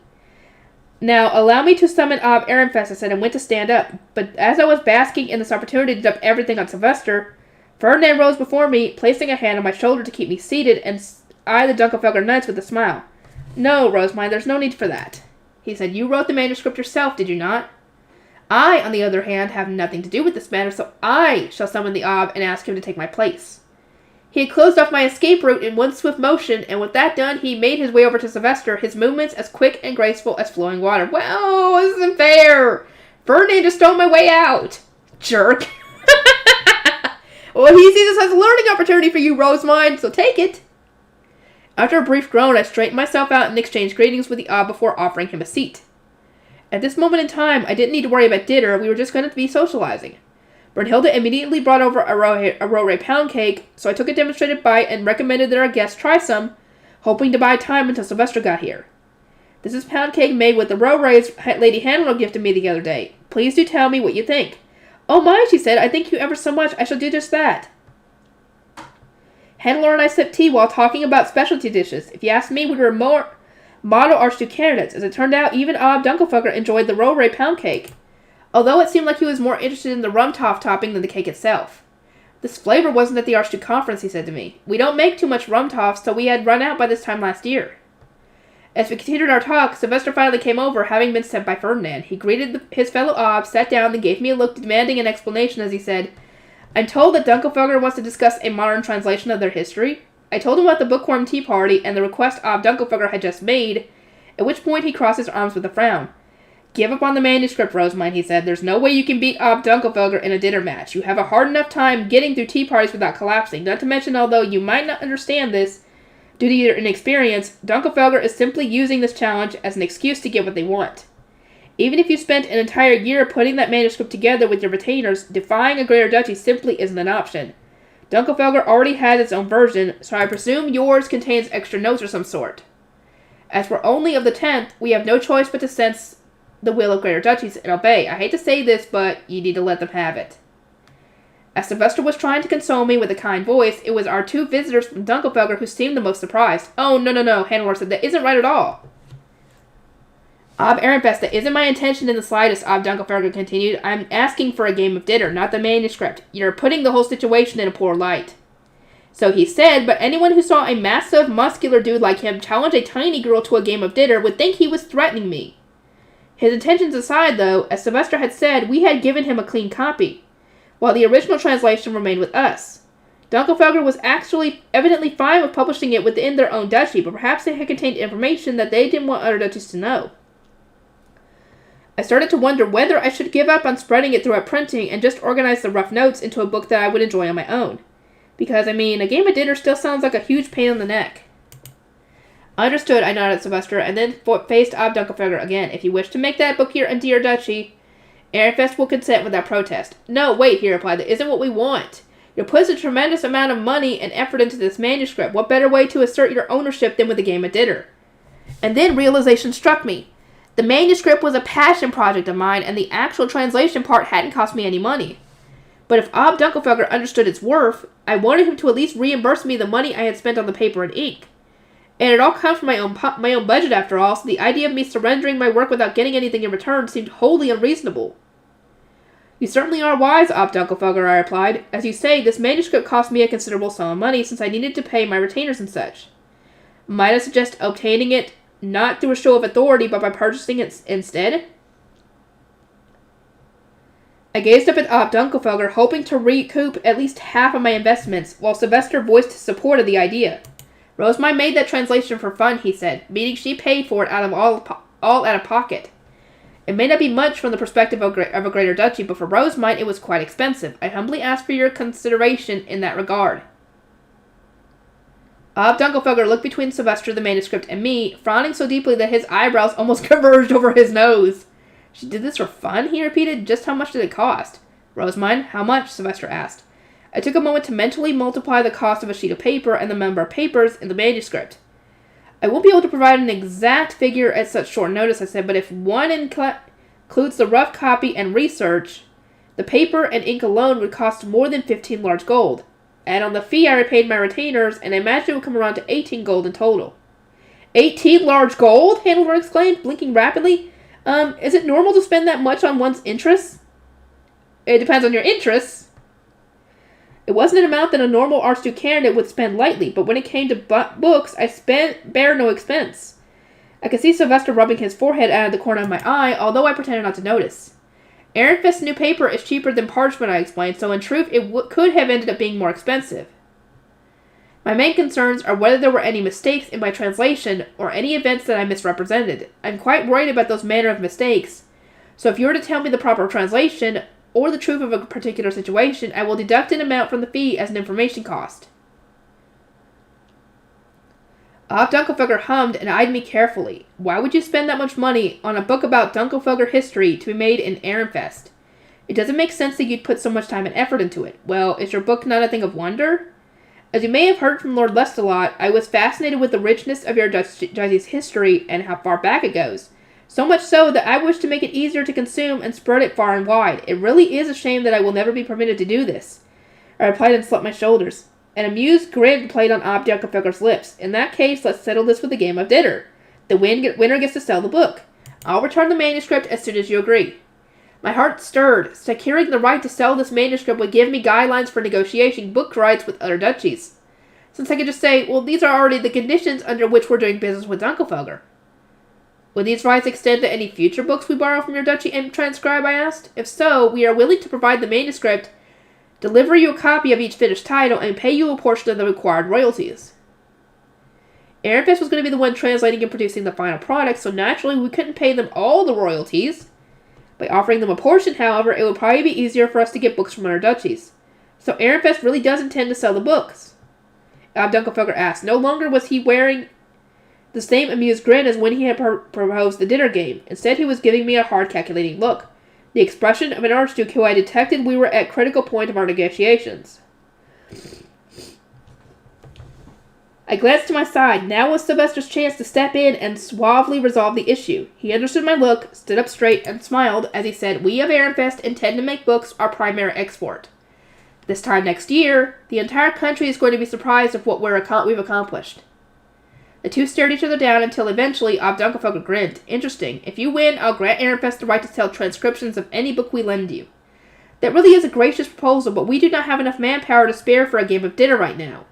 A: Now, allow me to summon Ob Ehrenfest, I said, and went to stand up. But as I was basking in this opportunity to dump everything on Sylvester, Ferdinand rose before me, placing a hand on my shoulder to keep me seated, and eyed the Dunkelfelger Knights with a smile. No, Rosemine, there's no need for that. He said, You wrote the manuscript yourself, did you not? I, on the other hand, have nothing to do with this matter, so I shall summon the Ob and ask him to take my place. He had closed off my escape route in one swift motion, and with that done, he made his way over to Sylvester, his movements as quick and graceful as flowing water. Well, this isn't fair! Ferdinand just stole my way out! Jerk! Well, he sees this as a learning opportunity for you, Rosemine, so take it! After a brief groan, I straightened myself out and exchanged greetings with the Ob before offering him a seat. At this moment in time, I didn't need to worry about dinner. We were just going to be socializing. Brunhilde immediately brought over a Rore pound cake, so I took a demonstrated bite and recommended that our guests try some, hoping to buy time until Sylvester got here. This is pound cake made with the Rore's Lady Hannelore gifted me the other day. Please do tell me what you think. Oh my, she said, I thank you ever so much. I shall do just that. Hannelore and I sipped tea while talking about specialty dishes. If you ask me, we were more model Archduke candidates. As it turned out, even Ob Dunkelfelger enjoyed the Rore pound cake, although it seemed like he was more interested in the Rumtoff topping than the cake itself. This flavor wasn't at the Archduke conference, he said to me. We don't make too much Rumtoff, so we had run out by this time last year. As we continued our talk, Sylvester finally came over, having been sent by Ferdinand. He greeted his fellow Ob, sat down, and gave me a look demanding an explanation as he said, I'm told that Dunkelfelger wants to discuss a modern translation of their history. I told him about the Bookworm tea party and the request Ob Dunkelfelger had just made, at which point he crossed his arms with a frown. Give up on the manuscript, Rosemine, he said. There's no way you can beat Ob Dunkelfelger in a dinner match. You have a hard enough time getting through tea parties without collapsing. Not to mention, although you might not understand this, due to your inexperience, Dunkelfelger is simply using this challenge as an excuse to get what they want. Even if you spent an entire year putting that manuscript together with your retainers, defying a greater duchy simply isn't an option. Dunkelfelger already has its own version, so I presume yours contains extra notes of some sort. As we're only of the 10th, we have no choice but to sense the will of greater duchies and obey. I hate to say this, but you need to let them have it. As Sylvester was trying to console me with a kind voice, it was our two visitors from Dunkelfelger who seemed the most surprised. Oh, no, Hannelore said, that isn't right at all. Ob Ehrenfest, that isn't my intention in the slightest, Ob Dunkelfelger continued. I'm asking for a game of dinner, not the manuscript. You're putting the whole situation in a poor light. So he said, but anyone who saw a massive, muscular dude like him challenge a tiny girl to a game of dinner would think he was threatening me. His intentions aside, though, as Sylvester had said, we had given him a clean copy, while the original translation remained with us. Dunkelfelger was actually evidently fine with publishing it within their own duchy, but perhaps it had contained information that they didn't want other duchies to know. I started to wonder whether I should give up on spreading it throughout printing and just organize the rough notes into a book that I would enjoy on my own. Because, a game of dinner still sounds like a huge pain in the neck. Understood, I nodded at Sylvester, and then faced Ob Dunkelfelger again. If you wish to make that book your dear duchy, Ehrenfest will consent without protest. No, wait, he replied, that isn't what we want. You put a tremendous amount of money and effort into this manuscript. What better way to assert your ownership than with a game of dinner? And then realization struck me. The manuscript was a passion project of mine, and the actual translation part hadn't cost me any money. But if Ob Dunkelfelger understood its worth, I wanted him to at least reimburse me the money I had spent on the paper and ink. And it all comes from my own budget after all, so the idea of me surrendering my work without getting anything in return seemed wholly unreasonable. You certainly are wise, Ob Dunkelfelger, I replied. As you say, this manuscript cost me a considerable sum of money, since I needed to pay my retainers and such. Might I suggest obtaining it not through a show of authority, but by purchasing it instead? I gazed up at Ob Dunkelfelger, hoping to recoup at least half of my investments, while Sylvester voiced his support of the idea. Rosemine made that translation for fun, he said, meaning she paid for it out of all out of pocket. It may not be much from the perspective of a greater duchy, but for Rosemine it was quite expensive. I humbly ask for your consideration in that regard. Ob Dunkelfelger looked between Sylvester the manuscript and me, frowning so deeply that his eyebrows almost converged over his nose. She did this for fun, he repeated. Just how much did it cost? Rosemine, how much? Sylvester asked. I took a moment to mentally multiply the cost of a sheet of paper and the number of papers in the manuscript. I won't be able to provide an exact figure at such short notice, I said, but if one includes the rough copy and research, the paper and ink alone would cost more than 15 large gold. And on the fee I repaid my retainers, and I imagine it would come around to 18 gold in total. 18 large gold? Hanover exclaimed, blinking rapidly. Is it normal to spend that much on one's interests? It depends on your interests. It wasn't an amount that a normal Archduke candidate would spend lightly, but when it came to books, I bare no expense. I could see Sylvester rubbing his forehead out of the corner of my eye, although I pretended not to notice. Ehrenfest's new paper is cheaper than parchment, I explained, so in truth it could have ended up being more expensive. My main concerns are whether there were any mistakes in my translation, or any events that I misrepresented. I'm quite worried about those manner of mistakes, so if you were to tell me the proper translation, or the truth of a particular situation, I will deduct an amount from the fee as an information cost. Ob Dunkelfelger hummed and eyed me carefully. Why would you spend that much money on a book about Dunkelfelger history to be made in Ehrenfest? It doesn't make sense that you'd put so much time and effort into it. Well, is your book not a thing of wonder? As you may have heard from Lord Lestalot, I was fascinated with the richness of your duchy's history and how far back it goes. So much so that I wish to make it easier to consume and spread it far and wide. It really is a shame that I will never be permitted to do this. I replied and slumped my shoulders. An amused grin played on Ob Dunkelfelger's lips. In that case, let's settle this with a game of dinner. The winner gets to sell the book. I'll return the manuscript as soon as you agree. My heart stirred. Securing the right to sell this manuscript would give me guidelines for negotiating book rights with other duchies. Since I could just say, well, these are already the conditions under which we're doing business with Dunkelfelger. Would these rights extend to any future books we borrow from your duchy and transcribe, I asked? If so, we are willing to provide the manuscript, deliver you a copy of each finished title, and pay you a portion of the required royalties. Ehrenfest was going to be the one translating and producing the final product, so naturally we couldn't pay them all the royalties. By offering them a portion, however, it would probably be easier for us to get books from our duchies. So Ehrenfest really does intend to sell the books. Ob Dunkelfelger asked. No longer was he wearing the same amused grin as when he had proposed the dinner game. Instead, he was giving me a hard, calculating look. The expression of an archduke who I detected we were at critical point of our negotiations. I glanced to my side. Now was Sylvester's chance to step in and suavely resolve the issue. He understood my look, stood up straight, and smiled as he said, We of Ehrenfest intend to make books our primary export. This time next year, the entire country is going to be surprised at what we've accomplished. The two stared each other down until eventually Ob Dunkelfelger grinned. Interesting. If you win, I'll grant Ehrenfest the right to sell transcriptions of any book we lend you. That really is a gracious proposal, but we do not have enough manpower to spare for a game of dinner right now.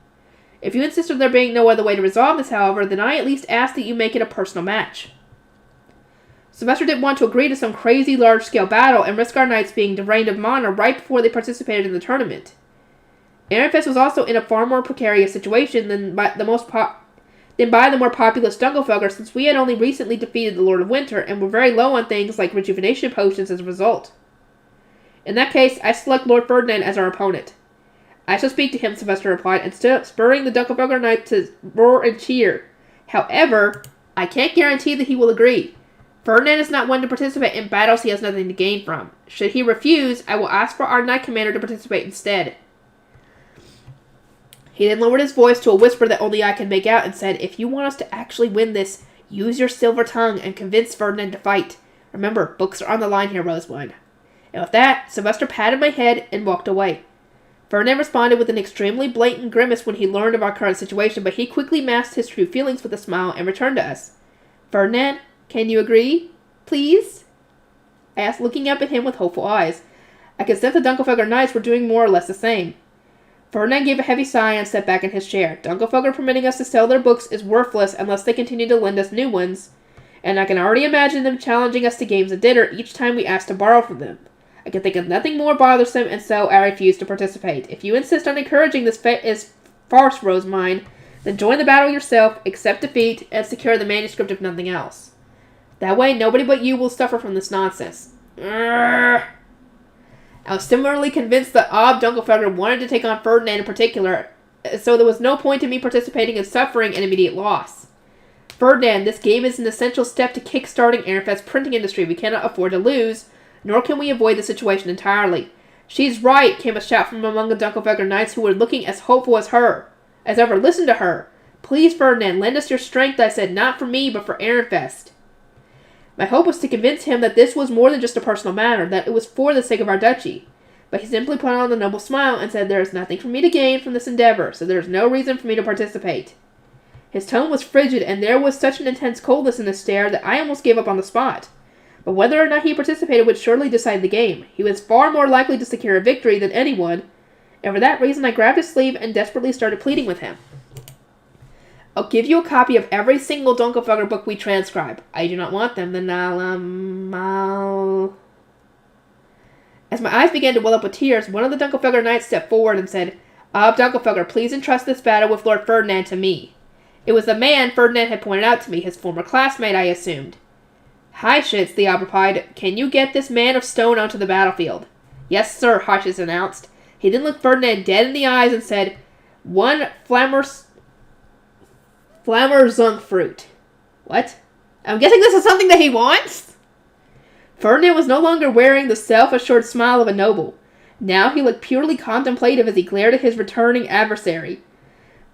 A: If you insist on there being no other way to resolve this, however, then I at least ask that you make it a personal match. Sylvester didn't want to agree to some crazy large-scale battle and risk our knights being drained of mana right before they participated in the tournament. Ironfest was also in a far more precarious situation than by the more populous Dunkelfelger, since we had only recently defeated the Lord of Winter and were very low on things like rejuvenation potions as a result. In that case, I select Lord Ferdinand as our opponent. I shall speak to him, Sylvester replied, and stood up, spurring the Dunkelfelger knights to roar and cheer. However, I can't guarantee that he will agree. Ferdinand is not one to participate in battles he has nothing to gain from. Should he refuse, I will ask for our knight commander to participate instead. He then lowered his voice to a whisper that only I could make out and said, if you want us to actually win this, use your silver tongue and convince Ferdinand to fight. Remember, books are on the line here, Rosemund. And with that, Sylvester patted my head and walked away. Ferdinand responded with an extremely blatant grimace when he learned of our current situation, but he quickly masked his true feelings with a smile and returned to us. Ferdinand, can you agree? Please? I asked, looking up at him with hopeful eyes. I could sense the Dunkelfelger knights were doing more or less the same. Ferdinand gave a heavy sigh and stepped back in his chair. Dunkelfelger permitting us to sell their books is worthless unless they continue to lend us new ones, and I can already imagine them challenging us to games of dinner each time we ask to borrow from them. I can think of nothing more bothersome, and so I refuse to participate. If you insist on encouraging this farce, Rosemund, then join the battle yourself, accept defeat, and secure the manuscript if nothing else. That way, nobody but you will suffer from this nonsense. Urgh. I was similarly convinced that Ob Dunkelfelger wanted to take on Ferdinand in particular, so there was no point in me participating in suffering an immediate loss. Ferdinand, this game is an essential step to kickstarting Ironfest's printing industry. We cannot afford to lose, nor can we avoid the situation entirely. She's right, came a shout from among the Dunkelfelger knights who were looking as hopeful as ever. Listen to her. Please, Ferdinand, lend us your strength, I said, not for me, but for Ironfest. My hope was to convince him that this was more than just a personal matter, that it was for the sake of our duchy. But he simply put on a noble smile and said there is nothing for me to gain from this endeavor, so there is no reason for me to participate. His tone was frigid, and there was such an intense coldness in his stare that I almost gave up on the spot. But whether or not he participated would surely decide the game. He was far more likely to secure a victory than anyone, and for that reason I grabbed his sleeve and desperately started pleading with him. I'll give you a copy of every single Dunkelfelger book we transcribe. I do not want them, then I'll... As my eyes began to well up with tears, one of the Dunkelfelger knights stepped forward and said, Ob Dunkelfelger, please entrust this battle with Lord Ferdinand to me. It was the man Ferdinand had pointed out to me, his former classmate, I assumed. Heischitz, the Ob replied, can you get this man of stone onto the battlefield? Yes, sir, Heischitz announced. He then looked Ferdinand dead in the eyes and said, one Flammerzungfruit. What? I'm guessing this is something that he wants? Ferdinand was no longer wearing the self-assured smile of a noble. Now he looked purely contemplative as he glared at his returning adversary.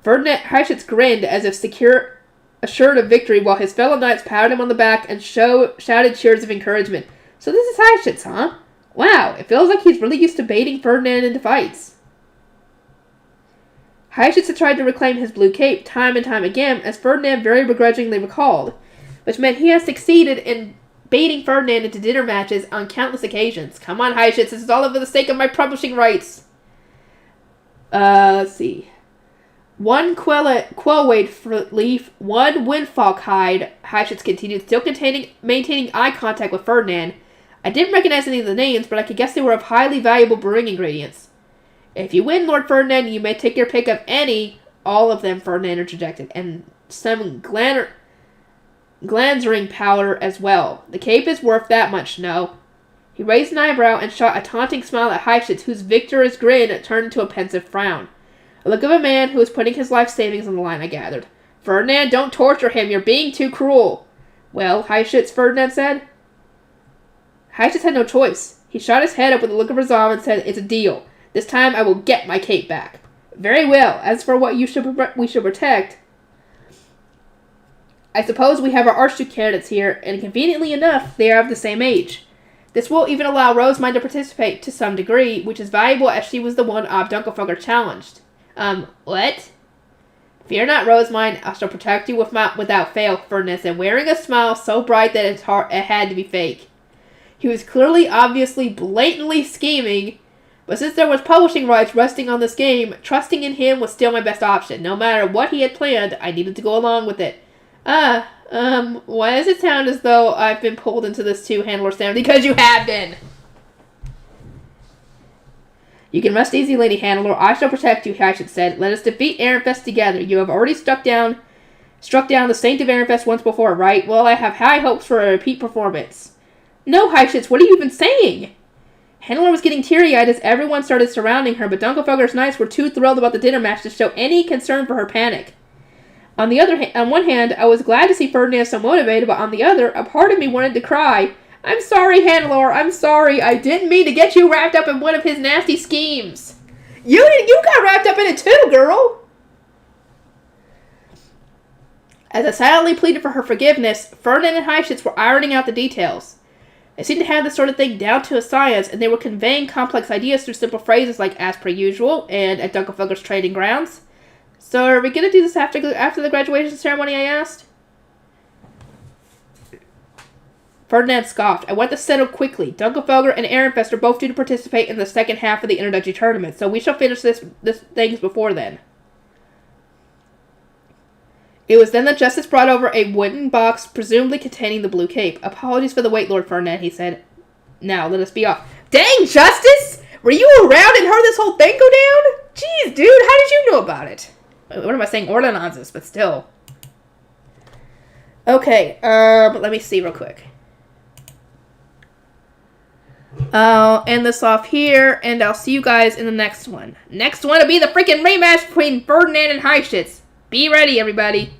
A: Ferdinand Heischitz grinned as if assured of victory, while his fellow knights patted him on the back and shouted cheers of encouragement. So this is Heischitz, huh? Wow, it feels like he's really used to baiting Ferdinand into fights. Heischitz had tried to reclaim his blue cape time and time again, as Ferdinand very begrudgingly recalled, which meant he has succeeded in baiting Ferdinand into dinner matches on countless occasions. Come on, Heischitz, this is all for the sake of my publishing rights. Let's see. One quellwade fruit leaf, one windfalk hide, Heischitz continued, still maintaining eye contact with Ferdinand. I didn't recognize any of the names, but I could guess they were of highly valuable brewing ingredients. If you win, Lord Ferdinand, you may take your pick of all of them, Ferdinand interjected, and some glanzering powder as well. The cape is worth that much, no? He raised an eyebrow and shot a taunting smile at Heischitz, whose victorious grin turned into a pensive frown. A look of a man who was putting his life savings on the line, I gathered. Ferdinand, don't torture him, you're being too cruel. Well, Heischitz, Ferdinand said. Heischitz had no choice. He shot his head up with a look of resolve and said, it's a deal. This time I will get my cape back. Very well. As for what we should protect, I suppose we have our Archduke candidates here, and conveniently enough, they are of the same age. This will even allow Rosemund to participate to some degree, which is valuable as she was the one Ob Dunkelfelger challenged. What? Fear not, Rosemund. I shall protect you without fail, Ferdinand said, wearing a smile so bright that it had to be fake. He was clearly, obviously, blatantly scheming, But since there was publishing rights resting on this game, trusting in him was still my best option. No matter what he had planned, I needed to go along with it. Why does it sound as though I've been pulled into this too, Handler Sam? Because you have been! You can rest easy, Lady Handler. I shall protect you, Hyacinth said. Let us defeat Ehrenfest together. You have already struck down the Saint of Ehrenfest once before, right? Well, I have high hopes for a repeat performance. No, Hyacinth, what are you even saying? Handler was getting teary-eyed as everyone started surrounding her, but Dunkelfelger's knights were too thrilled about the dinner match to show any concern for her panic. On one hand, I was glad to see Ferdinand so motivated, but on the other, a part of me wanted to cry. I'm sorry, Handler, I'm sorry. I didn't mean to get you wrapped up in one of his nasty schemes. You got wrapped up in it too, girl. As I silently pleaded for her forgiveness, Ferdinand and Hyacinth were ironing out the details. They seemed to have this sort of thing down to a science, and they were conveying complex ideas through simple phrases like "as per usual" and "at Dunkelfelger's trading grounds." So are we going to do this after the graduation ceremony, I asked? Ferdinand scoffed. I went to settle quickly. Dunkelfelger and Ehrenfest are both due to participate in the second half of the introductory tournament, so we shall finish this things before then. It was then that Justice brought over a wooden box, presumably containing the blue cape. Apologies for the wait, Lord Ferdinand, he said. Now, let us be off. Dang, Justice! Were you around and heard this whole thing go down? Jeez, dude, how did you know about it? What am I saying? Ordinances, but still. Okay, let me see real quick. I'll end this off here, and I'll see you guys in the next one. Next one will be the freaking rematch between Ferdinand and Hyacinth. Be ready, everybody.